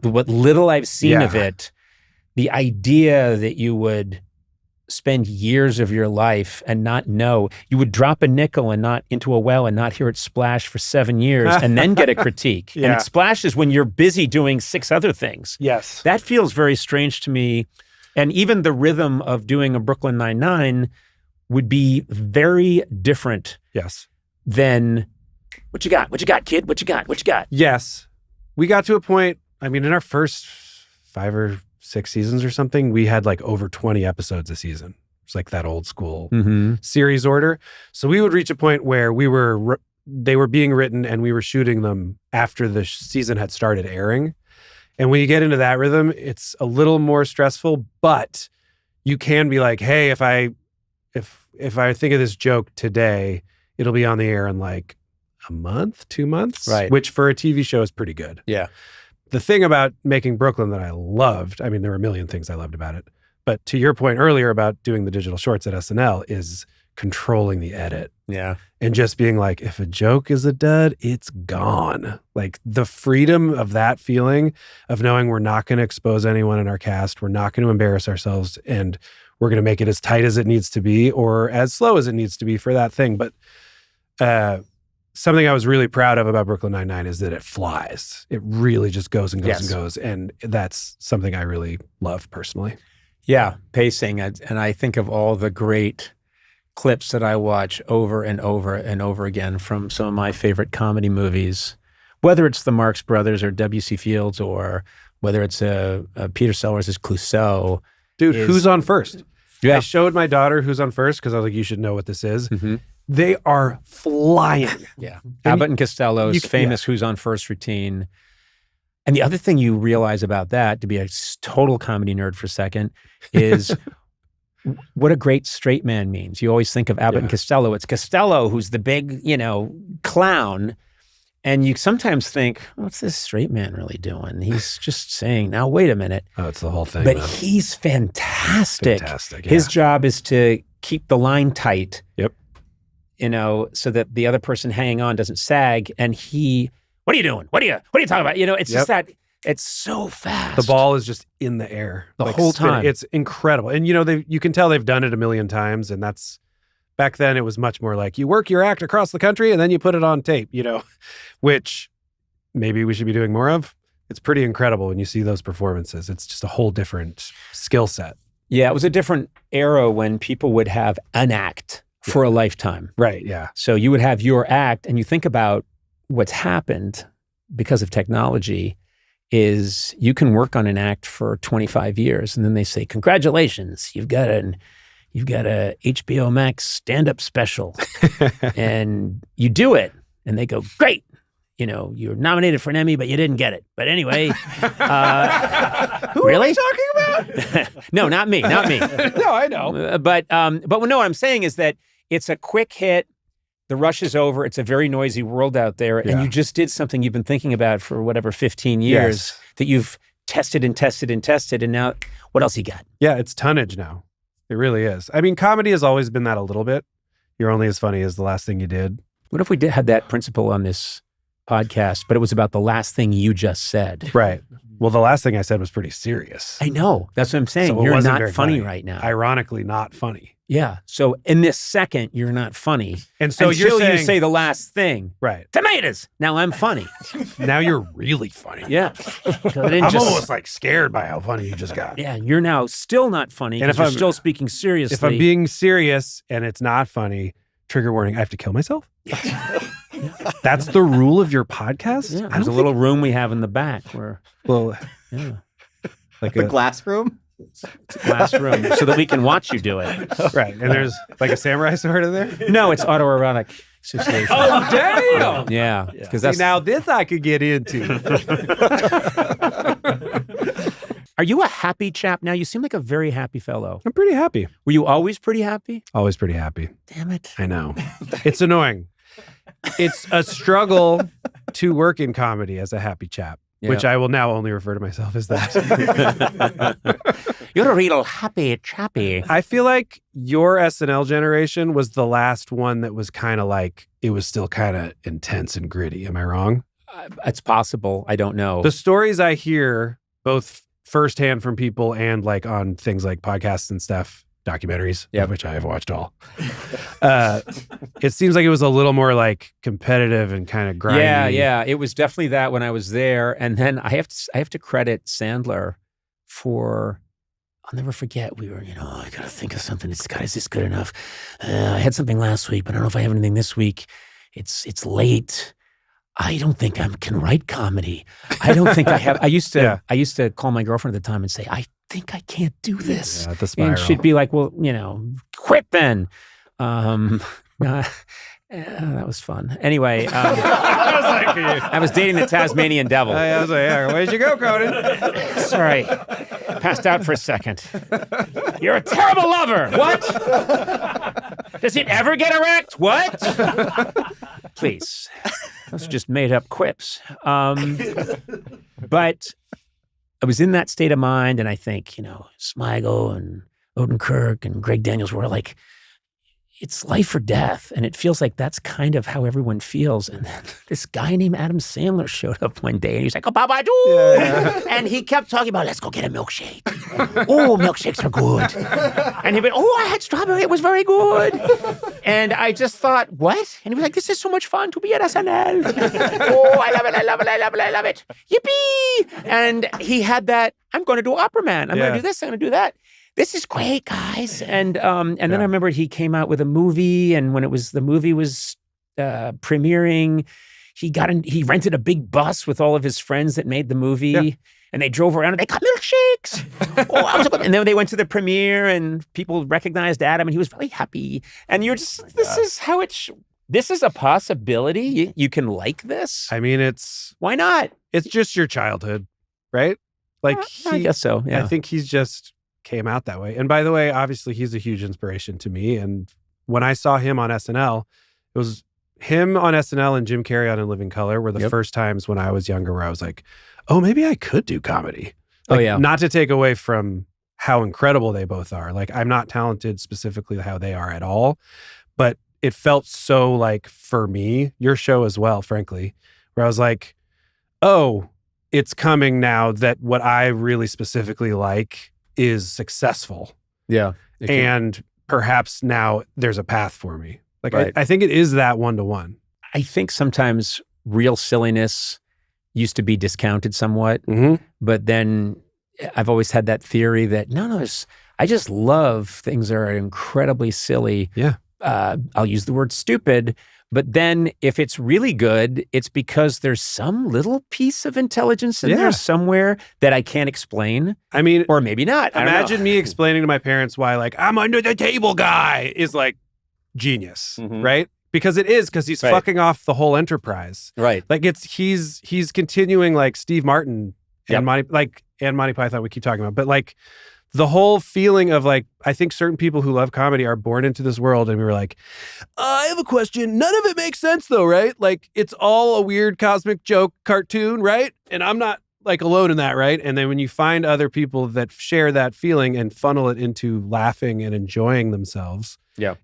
What little I've seen of it, the idea that you would spend years of your life and not know. You would drop a nickel and not into a well and not hear it splash for 7 years and then get a critique. And it splashes when you're busy doing 6 other things. Yes. That feels very strange to me. And even the rhythm of doing a Brooklyn Nine-Nine would be very different Yes. than, what you got? What you got, kid? What you got? What you got? Yes. We got to a point, I mean, in our first 5 or 6 seasons or something, we had like over 20 episodes a season. It's like that old school series order. So we would reach a point where they were being written and we were shooting them after the season had started airing. And when you get into that rhythm, it's a little more stressful, but you can be like, hey, if I think of this joke today, it'll be on the air in like a month, 2 months, right? Which for a TV show is pretty good. Yeah. The thing about making Brooklyn that I loved, I mean, there were a million things I loved about it, but to your point earlier about doing the digital shorts at SNL is controlling the edit. Yeah. And just being like, if a joke is a dud, it's gone. Like the freedom of that feeling of knowing we're not going to expose anyone in our cast, we're not going to embarrass ourselves, and we're going to make it as tight as it needs to be or as slow as it needs to be for that thing. But something I was really proud of about Brooklyn Nine-Nine is that it flies. It really just goes and goes and goes. And that's something I really love personally. Yeah, pacing. And I think of all the great clips that I watch over and over and over again from some of my favorite comedy movies, whether it's the Marx Brothers or W.C. Fields or whether it's Peter Sellers' Clouseau. Dude, Who's on First? Yeah. I showed my daughter Who's on First because I was like, you should know what this is. They are flying. Yeah. Abbott and Costello's famous Who's on First routine. And the other thing you realize about that, to be a total comedy nerd for a second, is what a great straight man means. You always think of Abbott and Costello. It's Costello who's the big, clown. And you sometimes think, what's this straight man really doing? He's just saying, now, wait a minute. Oh, it's the whole thing. But he's fantastic. Fantastic, yeah. His job is to keep the line tight. Yep. So that the other person hanging on doesn't sag. And what are you doing? What are you talking about? It's just that it's so fast. The ball is just in the air. The whole time. It's incredible. And, you can tell they've done it a million times. And back then it was much more like you work your act across the country and then you put it on tape, which maybe we should be doing more of. It's pretty incredible when you see those performances. It's just a whole different skill set. Yeah, it was a different era when people would have an act for a lifetime. Right, yeah. So you would have your act, and you think about what's happened because of technology is you can work on an act for 25 years, and then they say, congratulations, you've got a HBO Max stand-up special. And you do it, and they go, great. You're nominated for an Emmy, but you didn't get it. But anyway, Who really? are we talking about? No, not me. No, I know. But no, what I'm saying is that it's a quick hit. The rush is over. It's a very noisy world out there. And you just did something you've been thinking about for 15 years that you've tested and tested and tested. And now what else you got? Yeah, it's tonnage now. It really is. I mean, comedy has always been that a little bit. You're only as funny as the last thing you did. What if we had that principle on this podcast, but it was about the last thing you just said? Right. Well, the last thing I said was pretty serious. I know. That's what I'm saying. So it you're wasn't not very funny right now. Ironically, not funny. Yeah. So in this second, you're not funny. And so until you're saying, you say the last thing. Right. Tomatoes. Now I'm funny. Now you're really funny. Yeah. I'm almost like scared by how funny you just got. Yeah. You're now still not funny. And if you're still speaking seriously. If I'm being serious and it's not funny, trigger warning, I have to kill myself? That's the rule of your podcast? Yeah. There's a little room we have in the back where. Well, like the glass room? It's a glass room so that we can watch you do it. Right. And there's like a samurai sword in there? No, it's autoerotic situation. Oh, damn. Yeah. Because now this I could get into. Are you a happy chap now? You seem like a very happy fellow. I'm pretty happy. Were you always pretty happy? Always pretty happy. Damn it. I know. It's annoying. It's a struggle to work in comedy as a happy chap. Yeah. Which I will now only refer to myself as that. You're a real happy chappy. I feel like your SNL generation was the last one that was kind of like, it was still kind of intense and gritty. Am I wrong? It's possible. I don't know. The stories I hear, both firsthand from people and like on things like podcasts and stuff, documentaries, Yep. of which I have watched all. It seems like it was a little more like competitive and kind of grindy. Yeah. It was definitely that when I was there. And then I have to credit Sandler for, I'll never forget, we were, I got to think of something. Is this good enough? I had something last week, but I don't know if I have anything this week. It's late. I don't think I can write comedy. I don't think I have. I used to call my girlfriend at the time and say, I think I can't do this. Yeah, the spiral. And she'd be like, well, quit then. That was fun. Anyway, I was dating the Tasmanian devil. I was like, yeah, where'd you go, Conan? Sorry, passed out for a second. You're a terrible lover. What? Does it ever get erect? What? Please. Those are just made up quips. But I was in that state of mind, and I think, Smigel and Odenkirk and Greg Daniels were like, it's life or death. And it feels like that's kind of how everyone feels. And then this guy named Adam Sandler showed up one day and he's like, oh, Baba Doo. Yeah. And he kept talking about, let's go get a milkshake. Oh, milkshakes are good. And he went, oh, I had strawberry. It was very good. And I just thought, what? And he was like, this is so much fun to be at SNL. Oh, I love it. I love it. I love it. I love it. Yippee. And he had that, I'm going to do Opera Man. I'm going to do this. I'm going to do that. This is great, guys. And then I remember he came out with a movie, and when the movie was premiering, he rented a big bus with all of his friends that made the movie, and they drove around and they got milkshakes. And then they went to the premiere, and people recognized Adam, and he was very happy. And you're just, this is a possibility. You can like this. I mean, why not? It's just your childhood, right? Like I guess so. Yeah. I think he's just came out that way. And by the way, obviously he's a huge inspiration to me. And when I saw him on SNL, it was him on SNL and Jim Carrey on In Living Color were the first times when I was younger where I was like, oh, maybe I could do comedy. Like, not to take away from how incredible they both are. Like, I'm not talented specifically how they are at all, but it felt so like, for me, your show as well, frankly, where I was like, oh, it's coming now that what I really specifically like is successful. Yeah. And perhaps now there's a path for me. Like, right. I think it is that one-to-one. I think sometimes real silliness used to be discounted somewhat, but then I've always had that theory that I just love things that are incredibly silly. Yeah. I'll use the word stupid, but then if it's really good, it's because there's some little piece of intelligence in there somewhere that I can't explain. I mean, or maybe not. Imagine me explaining to my parents why, like, I'm under the table guy is like genius, right? Because he's fucking off the whole enterprise. Right. Like he's continuing like Steve Martin and Monty Python we keep talking about, but like the whole feeling of like, I think certain people who love comedy are born into this world and we were like, I have a question. None of it makes sense though, right? Like it's all a weird cosmic joke cartoon, right? And I'm not like alone in that, right? And then when you find other people that share that feeling and funnel it into laughing and enjoying themselves,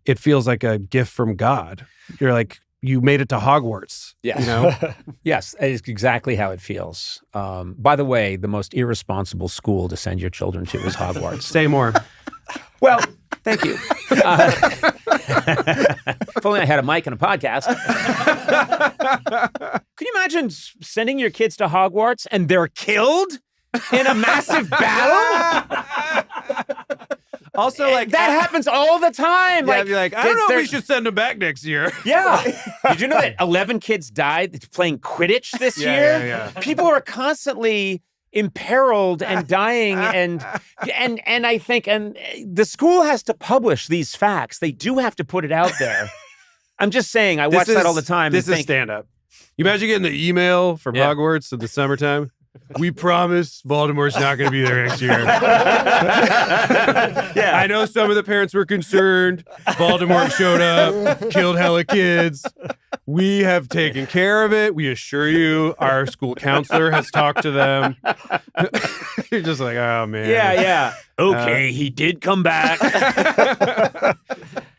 it feels like a gift from God. You're like, you made it to Hogwarts. Yeah. Yes, it's exactly how it feels. By the way, the most irresponsible school to send your children to is Hogwarts. Say more. Well, thank you. If only I had a mic and a podcast. Can you imagine sending your kids to Hogwarts and they're killed in a massive battle? Also, like that happens all the time. I'd be like, I don't know if we should send them back next year. Yeah. Did you know that 11 kids died playing Quidditch this year? Yeah. People are constantly imperiled and dying, and I think the school has to publish these facts. They do have to put it out there. I'm just saying, I watch that all the time. This is stand-up. You imagine getting the email from Hogwarts in the summertime? We promise Voldemort's not going to be there next year. I know some of the parents were concerned. Voldemort showed up, killed hella kids. We have taken care of it. We assure you, our school counselor has talked to them. You're just like, oh, man. Yeah. Okay, he did come back.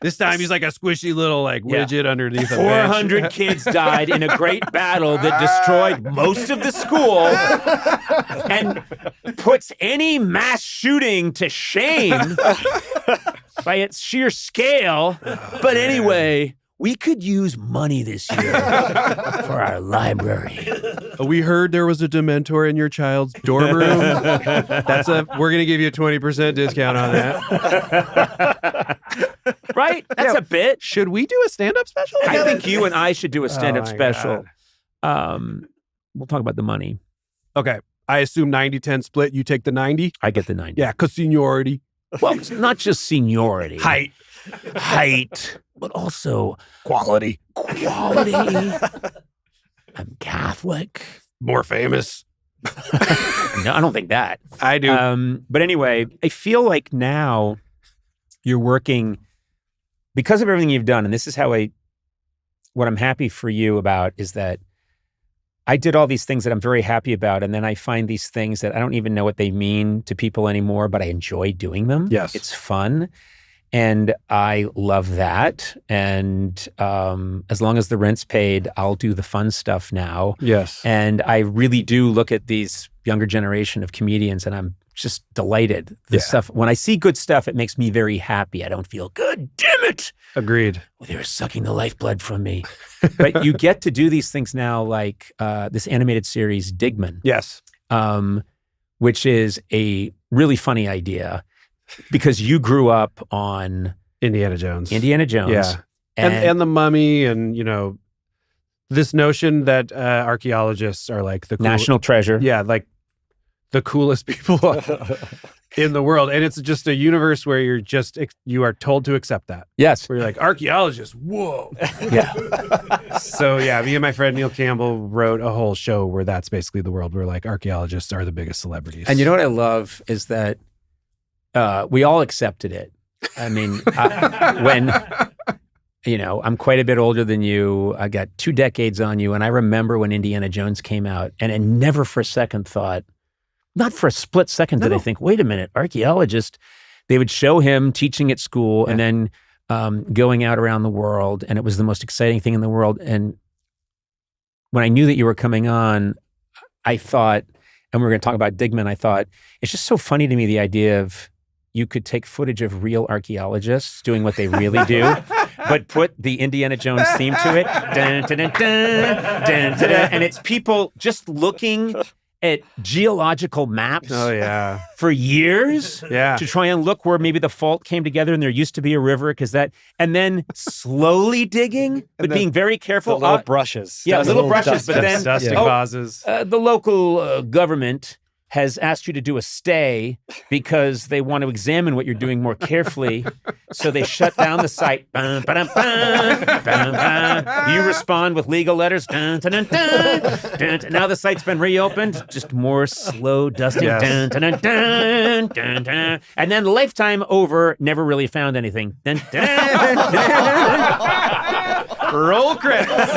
This time he's like a squishy little like widget underneath a 400 bench. kids died in a great battle that destroyed most of the school and puts any mass shooting to shame. by its sheer scale. But anyway, we could use money this year for our library. We heard there was a Dementor in your child's dorm room. We're going to give you a 20% discount on that. Right? That's a bit. Should we do a stand-up special? I think you and I should do a stand-up my special. We'll talk about the money. Okay. I assume 90-10 split. You take the 90? I get the 90. Yeah, because seniority. Well, it's not just seniority. Height. But also Quality. I'm Catholic. More famous. No, I don't think that. I do. But anyway, I feel like now you're working because of everything you've done. And this is what I'm happy for you about is that I did all these things that I'm very happy about. And then I find these things that I don't even know what they mean to people anymore, but I enjoy doing them. Yes. It's fun. And I love that. And as long as the rent's paid, I'll do the fun stuff now. Yes. And I really do look at these younger generation of comedians and I'm just delighted. Stuff, when I see good stuff, it makes me very happy. I don't feel, God damn it. Agreed. Well, they were sucking the lifeblood from me. But you get to do these things now, like this animated series, Digman. Yes. Which is a really funny idea because you grew up on Indiana Jones. Yeah. And the Mummy and, this notion that archaeologists are like the national treasure. Yeah, like the coolest people in the world. And it's just a universe where you are told to accept that. Yes. Where you're like, archaeologists, whoa. Yeah. So yeah, me and my friend Neil Campbell wrote a whole show where that's basically the world where like archaeologists are the biggest celebrities. And you know what I love is that we all accepted it. I mean, when... I'm quite a bit older than you. I got 2 decades on you. And I remember when Indiana Jones came out and I never for a second thought, not for a split second did I think, wait a minute, archaeologist. They would show him teaching at school and then going out around the world. And it was the most exciting thing in the world. And when I knew that you were coming on, I thought, and we were going to talk about Digman, I thought, it's just so funny to me, the idea of you could take footage of real archaeologists doing what they really do, but put the Indiana Jones theme to it. Dun, dun, dun, dun, dun, dun, dun, and it's people just looking at geological maps for years to try and look where maybe the fault came together and there used to be a river and then slowly digging, but being very careful. The little brushes. Yeah, little brushes, but then dusting vases. The local government has asked you to do a stay because they want to examine what you're doing more carefully. So they shut down the site. Bum, ba-dum, bum, bum, bum. You respond with legal letters. Dun, dun, dun, dun, dun, dun. Now the site's been reopened. Just more slow dusting. Yes. Dun, dun, dun, dun, dun, dun. And then lifetime over, never really found anything. Dun, dun, dun. Roll credits.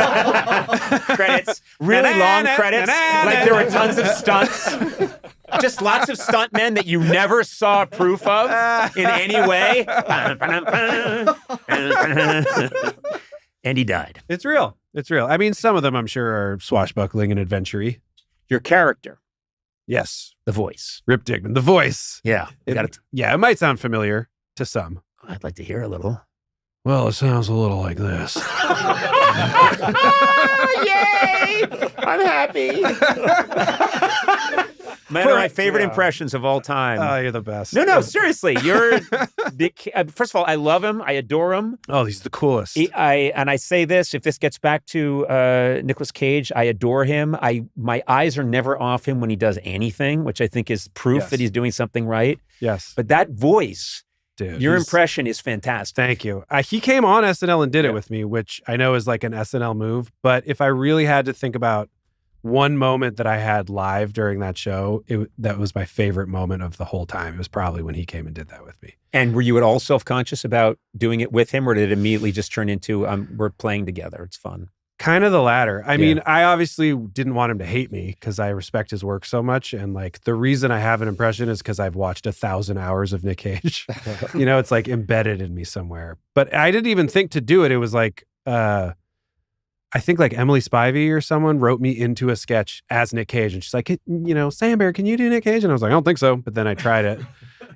Credits. Really long credits. Like there were tons of stunts. Just lots of stuntmen that you never saw proof of in any way. And he died. It's real. I mean, some of them I'm sure are swashbuckling and adventure-y. Your character. Yes. The voice. Rip Digman, the voice. Yeah. It might sound familiar to some. I'd like to hear a little. Well, it sounds a little like this. Yay! I'm happy. Man, my favorite impressions of all time. Oh, you're the best. No, seriously. You're first of all, I love him. I adore him. Oh, he's the coolest. And I say this, if this gets back to Nicolas Cage, I adore him. My eyes are never off him when he does anything, which I think is proof that he's doing something right. Yes. But that voice, dude, your impression is fantastic. Thank you. He came on SNL and did it with me, which I know is like an SNL move. But if I really had to think about one moment that I had live during that show, that was my favorite moment of the whole time. It was probably when he came and did that with me. And were you at all self-conscious about doing it with him, or did it immediately just turn into, we're playing together, it's fun? Kind of the latter. I mean, I obviously didn't want him to hate me because I respect his work so much. And like the reason I have an impression is because I've watched 1,000 hours of Nick Cage. It's like embedded in me somewhere. But I didn't even think to do it. It was like, I think like Emily Spivey or someone wrote me into a sketch as Nick Cage. And she's like, Samberg, can you do Nick Cage? And I was like, I don't think so. But then I tried it.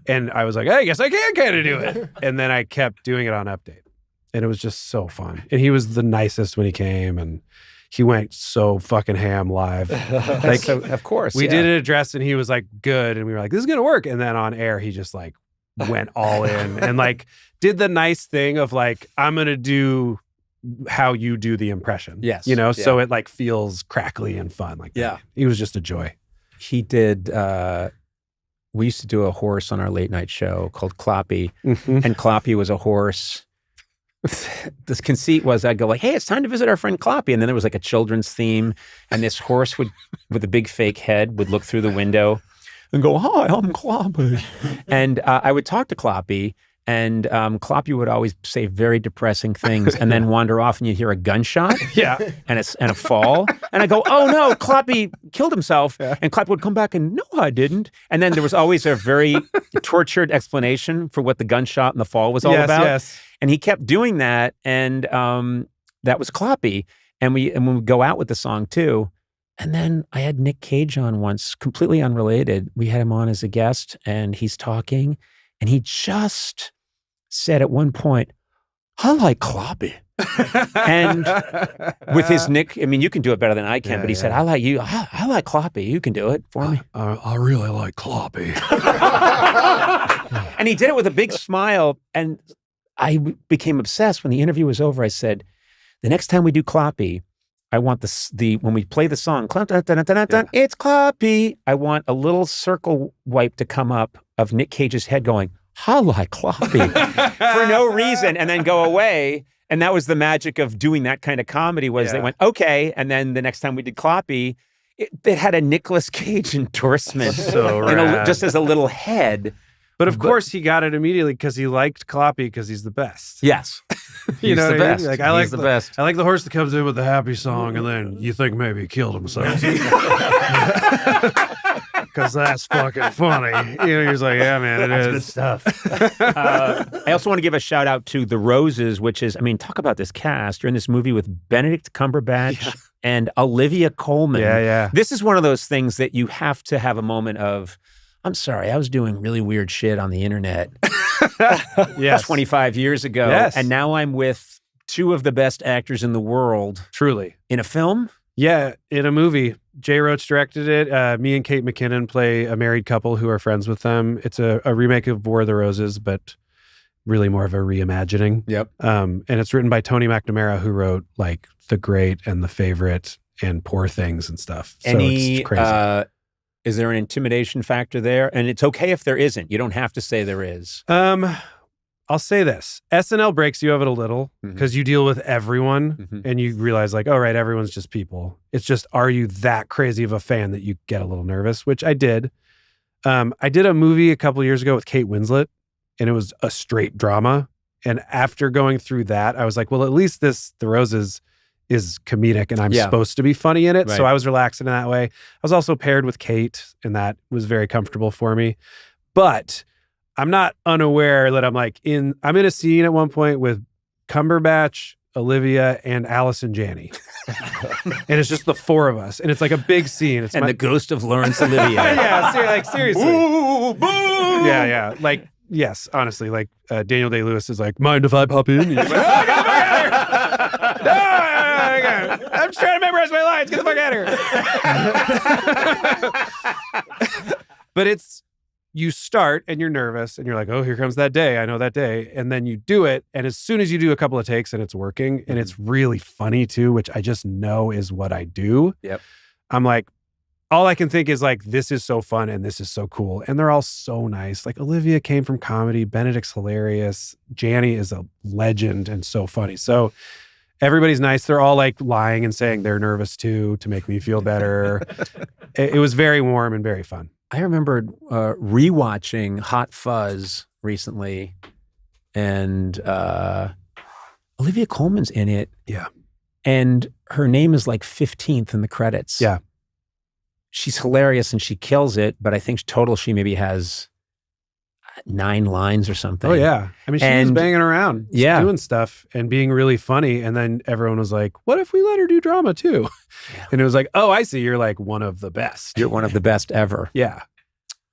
And I was like, I guess I can kind of do it. And then I kept doing it on Update. And it was just so fun. And he was the nicest when he came, and he went so fucking ham live. Like, So, of course. we yeah. did an address and he was like, good. And we were like, this is going to work. And then on air, he just like went all in and like did the nice thing of like, I'm going to do how you do the impression. Yes. You know, Yeah. so it like feels crackly and fun. Like, Yeah. he was just a joy. He did, we used to do a horse on our late night show called Cloppy. And Cloppy was a horse. This conceit was I'd go like, hey, it's time to visit our friend Cloppy. And then there was like a children's theme. And this horse would, with a big fake head, would look through the window and go, hi, I'm Cloppy. And I would talk to Cloppy. And Cloppy would always say very depressing things and then wander off and you'd hear a gunshot Yeah. and a fall. And I go, oh no, Cloppy killed himself. And Cloppy would come back and no, I didn't. And then there was always a very tortured explanation for what the gunshot and the fall was all about. Yes. And he kept doing that. And that was Cloppy. And when we go out with the song too. And then I had Nick Cage on once, completely unrelated. We had him on as a guest and he's talking. And he just said at one point, I like Cloppy. And with his Nick, I mean, you can do it better than I can, but he said, I like you. I like Cloppy. You can do it for me. I really like Cloppy. And he did it with a big smile. And I became obsessed. When the interview was over, I said, the next time we do Cloppy, I want the when we play the song, it's Cloppy. I want a little circle wipe to come up of Nick Cage's head going, I like Cloppy, for no reason, and then go away. And that was the magic of doing that kind of comedy was they went, okay. And then the next time we did Cloppy, it had a Nicolas Cage endorsement So rad. just as a little head. But of course he got it immediately because he liked Cloppy because he's the best. Yes. You He's know the what I mean? best. Like, I like He's the best. I like the horse that comes in with the happy song and then you think maybe he killed himself. Because that's fucking funny. You know, you're just like, yeah, man, it is. Good stuff. I also want to give a shout out to The Roses, which is, I mean, talk about this cast. You're in this movie with Benedict Cumberbatch and Olivia Colman. Yeah. This is one of those things that you have to have a moment of, I'm sorry, I was doing really weird shit on the internet 25 years ago. Yes. And now I'm with two of the best actors in the world Truly. in a film. Yeah, in a movie. Jay Roach directed it. Me and Kate McKinnon play a married couple who are friends with them. It's a remake of War of the Roses, but really more of a reimagining. Yep. And it's written by Tony McNamara, who wrote like The Great and The Favorite and Poor Things and stuff. So it's crazy. Is there an intimidation factor there? And it's okay if there isn't. You don't have to say there is. I'll say this. SNL breaks you of it a little because you deal with everyone and you realize like, oh, right, everyone's just people. It's just, are you that crazy of a fan that you get a little nervous, which I did. I did a movie a couple of years ago with Kate Winslet and it was a straight drama. And after going through that, I was like, well, at least The Roses is comedic and I'm supposed to be funny in it. Right. So I was relaxing in that way. I was also paired with Kate and that was very comfortable for me. But I'm not unaware that I'm in a scene at one point with Cumberbatch, Olivia, and Allison Janney. And it's just the four of us. And it's like a big scene. It's And the ghost of Laurence Olivier. yeah, seriously. Ooh, boo! Yeah. Like, yes, honestly, like Daniel Day-Lewis is like, mind if I pop in? And you're like, oh, get the fuck out of here! No! I'm just trying to memorize my lines. Get the fuck out of here. But you start and you're nervous and you're like, oh, here comes that day. I know that day. And then you do it. And as soon as you do a couple of takes and it's working and it's really funny too, which I just know is what I do. Yep. I'm like, all I can think is like, this is so fun and this is so cool. And they're all so nice. Like Olivia came from comedy. Benedict's hilarious. Janney is a legend and so funny. So everybody's nice. They're all like lying and saying they're nervous too to make me feel better. It was very warm and very fun. I remembered rewatching Hot Fuzz recently, and Olivia Colman's in it. Yeah. And her name is like 15th in the credits. Yeah. She's hilarious and she kills it, but I think total she maybe has 9 lines or something. Oh, yeah. I mean, she was banging around, doing stuff and being really funny. And then everyone was like, what if we let her do drama too? Yeah. And it was like, oh, I see. You're like one of the best. You're one of the best ever. Yeah.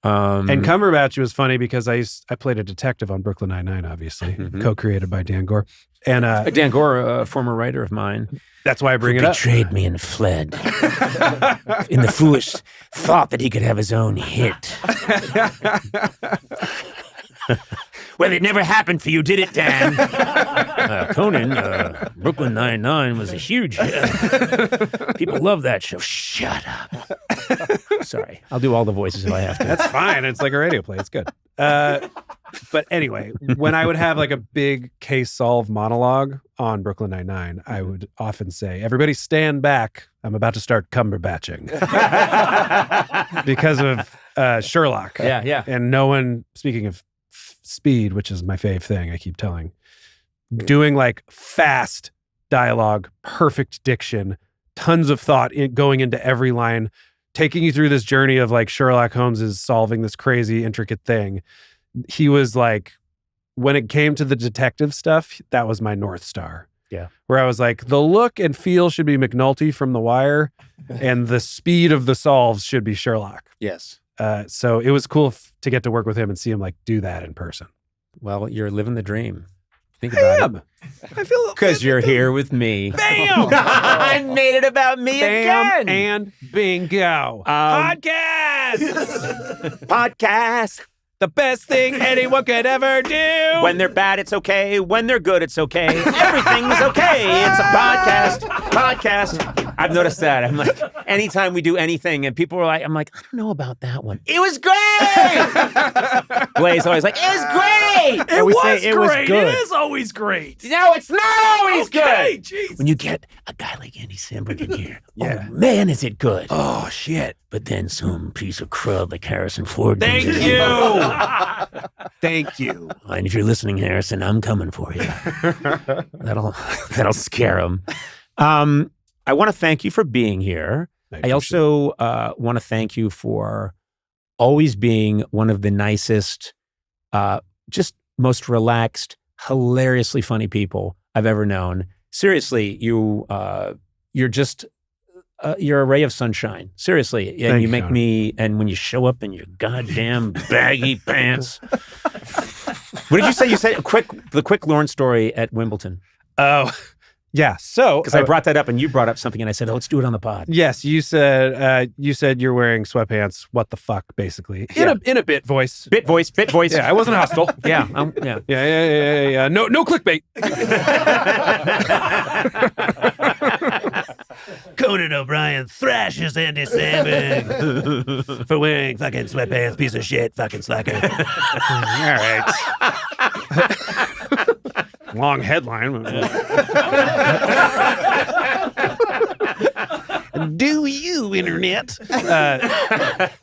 And Cumberbatch was funny because I played a detective on Brooklyn Nine-Nine, obviously, co-created by Dan Gore. And Dan Gore, a former writer of mine. That's why I bring it up. Betrayed me and fled in the foolish thought that he could have his own hit. Well, it never happened for you, did it, Dan? Conan, Brooklyn Nine-Nine was a huge hit. People love that show. Shut up. Sorry. I'll do all the voices if I have to. That's fine. It's like a radio play. It's good. But anyway, when I would have like a big case solve monologue on Brooklyn Nine-Nine, I would often say, everybody stand back. I'm about to start Cumberbatching. Because of Sherlock. Yeah. And no one, speaking of speed, which is my fave thing, I keep telling, doing like fast dialogue, perfect diction, tons of thought going into every line, taking you through this journey of like Sherlock Holmes is solving this crazy, intricate thing. He was like, when it came to the detective stuff, that was my North Star. Yeah. Where I was like, the look and feel should be McNulty from The Wire, and the speed of the solves should be Sherlock. Yes. So it was cool to get to work with him and see him like do that in person. Well, you're living the dream. Think about it. I feel Because you're here with me. Bam! I made it about me Bam again. and bingo. Podcast! Podcast. The best thing anyone could ever do. When they're bad, it's okay. When they're good, it's okay. Everything's okay. It's a podcast. Podcast. I've noticed that. I'm like, anytime we do anything and people are like, I'm like, I don't know about that one. It was great. Blaze always like, it was great. It was great. good. It is always great. No, it's not always good. Jeez. When you get a guy like Andy Samberg in here, Yeah. oh man, is it good. Oh, shit. But then some piece of crud like Harrison Ford. Thank comes in. you. Thank you. And if you're listening, Harrison, I'm coming for you. That'll scare him. I want to thank you for being here. I also want to thank you for always being one of the nicest, just most relaxed, hilariously funny people I've ever known. Seriously, you're just you're a ray of sunshine. Seriously, and Thank you you, make Conan. me. And when you show up in your goddamn baggy pants. What did you say? You said the quick Lorne story at Wimbledon. Oh, yeah. So Because I brought that up and you brought up something and I said, oh, let's do it on the pod. yes, you said you're wearing sweatpants. What the fuck, basically, in a bit voice. Bit voice. Yeah, I wasn't hostile. Yeah. Yeah. No clickbait. Conan O'Brien thrashes Andy Samberg for wearing fucking sweatpants, piece of shit, fucking slacker. All right. Long headline. Do you, internet?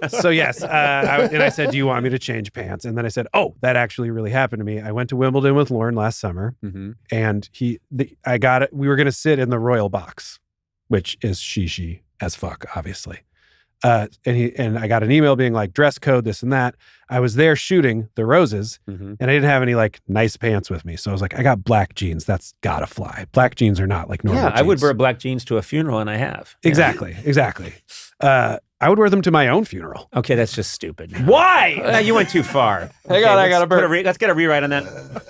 So yes, I said, do you want me to change pants? And then I said, oh, that actually really happened to me. I went to Wimbledon with Lorne last summer, and I got it. We were going to sit in the royal box, which is she as fuck, obviously. And I got an email being like, dress code, this and that. I was there shooting the roses, and I didn't have any like nice pants with me. So I was like, I got black jeans. That's gotta fly. Black jeans are not like normal Yeah, I would jeans. wear black jeans to a funeral, and I have. Exactly. I would wear them to my own funeral. Okay, that's just stupid. Why? You went too far. Hang on, I gotta burp. Let's get a rewrite on that.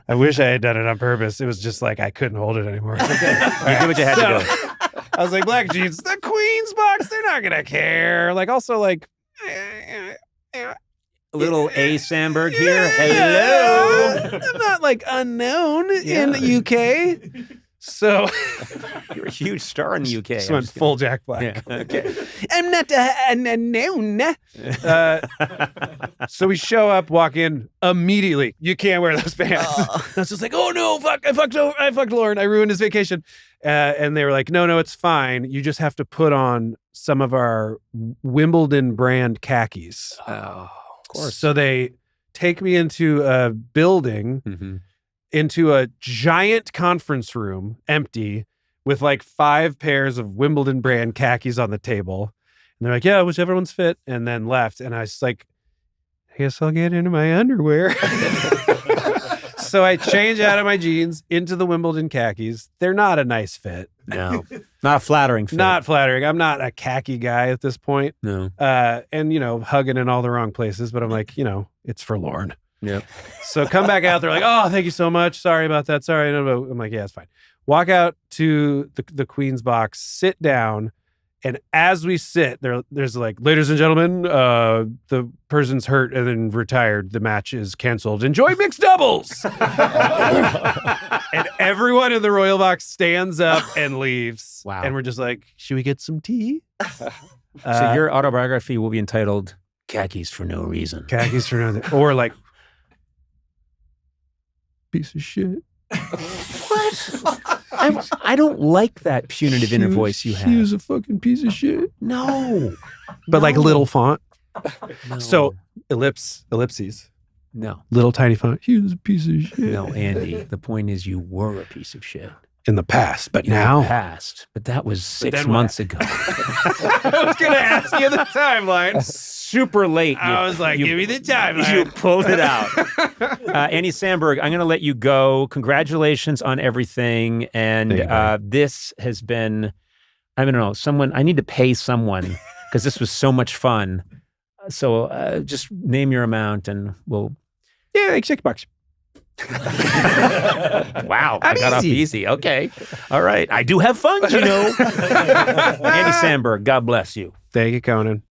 I wish I had done it on purpose. It was just like I couldn't hold it anymore. You did what you had to do. I was like, black jeans, the Queen's box, they're not gonna care. Like also like Little A. Samberg here. Yeah. Hello. I'm not like unknown in the UK. So You're a huge star in the UK. just I'm went just full Jack Black. kidding. Yeah. Okay. I'm not unknown. So we show up, walk in immediately. You can't wear those pants. I was just like, oh no, fuck! I fucked Lauren. I ruined his vacation. And they were like, no, it's fine. You just have to put on some of our Wimbledon brand khakis. Oh, of course. So they take me into a building, into a giant conference room, empty, with like 5 pairs of Wimbledon brand khakis on the table. And they're like, yeah, whichever one's fit. And then left. And I was like, I guess I'll get into my underwear. So I change out of my jeans into the Wimbledon khakis. They're not a nice fit. No, not a flattering fit. Not flattering. I'm not a khaki guy at this point. No. And, hugging in all the wrong places. But I'm like, it's forlorn. Yep. So come back out. They're like, oh, thank you so much. Sorry about that. Sorry. No. I'm like, yeah, it's fine. Walk out to the Queen's box, sit down. And as we sit, there's like, ladies and gentlemen, the person's hurt and then retired. The match is canceled. Enjoy mixed doubles. And everyone in the royal box stands up and leaves. Wow. And we're just like, should we get some tea? So your autobiography will be entitled Khakis for No Reason. Khakis for no reason. Or like, piece of shit. What? I don't like that punitive inner voice you have. She was a fucking piece of shit. No. But like little font. No. So ellipses. No. Little tiny font. He was a piece of shit. No, Andy. The point is you were a piece of shit. In the past, but In now. the past. But that was 6 then months ago. I was going to ask you the timeline. Super late. I was like, give me the timeline. You pulled it out. Andy Samberg, I'm going to let you go. Congratulations on everything. And this has been, I don't know, I need to pay someone because this was so much fun. So just name your amount and we'll. Yeah, like $6. Wow, I got off easy. Okay. All right. I do have fun, Andy Samberg, God bless you. Thank you, Conan.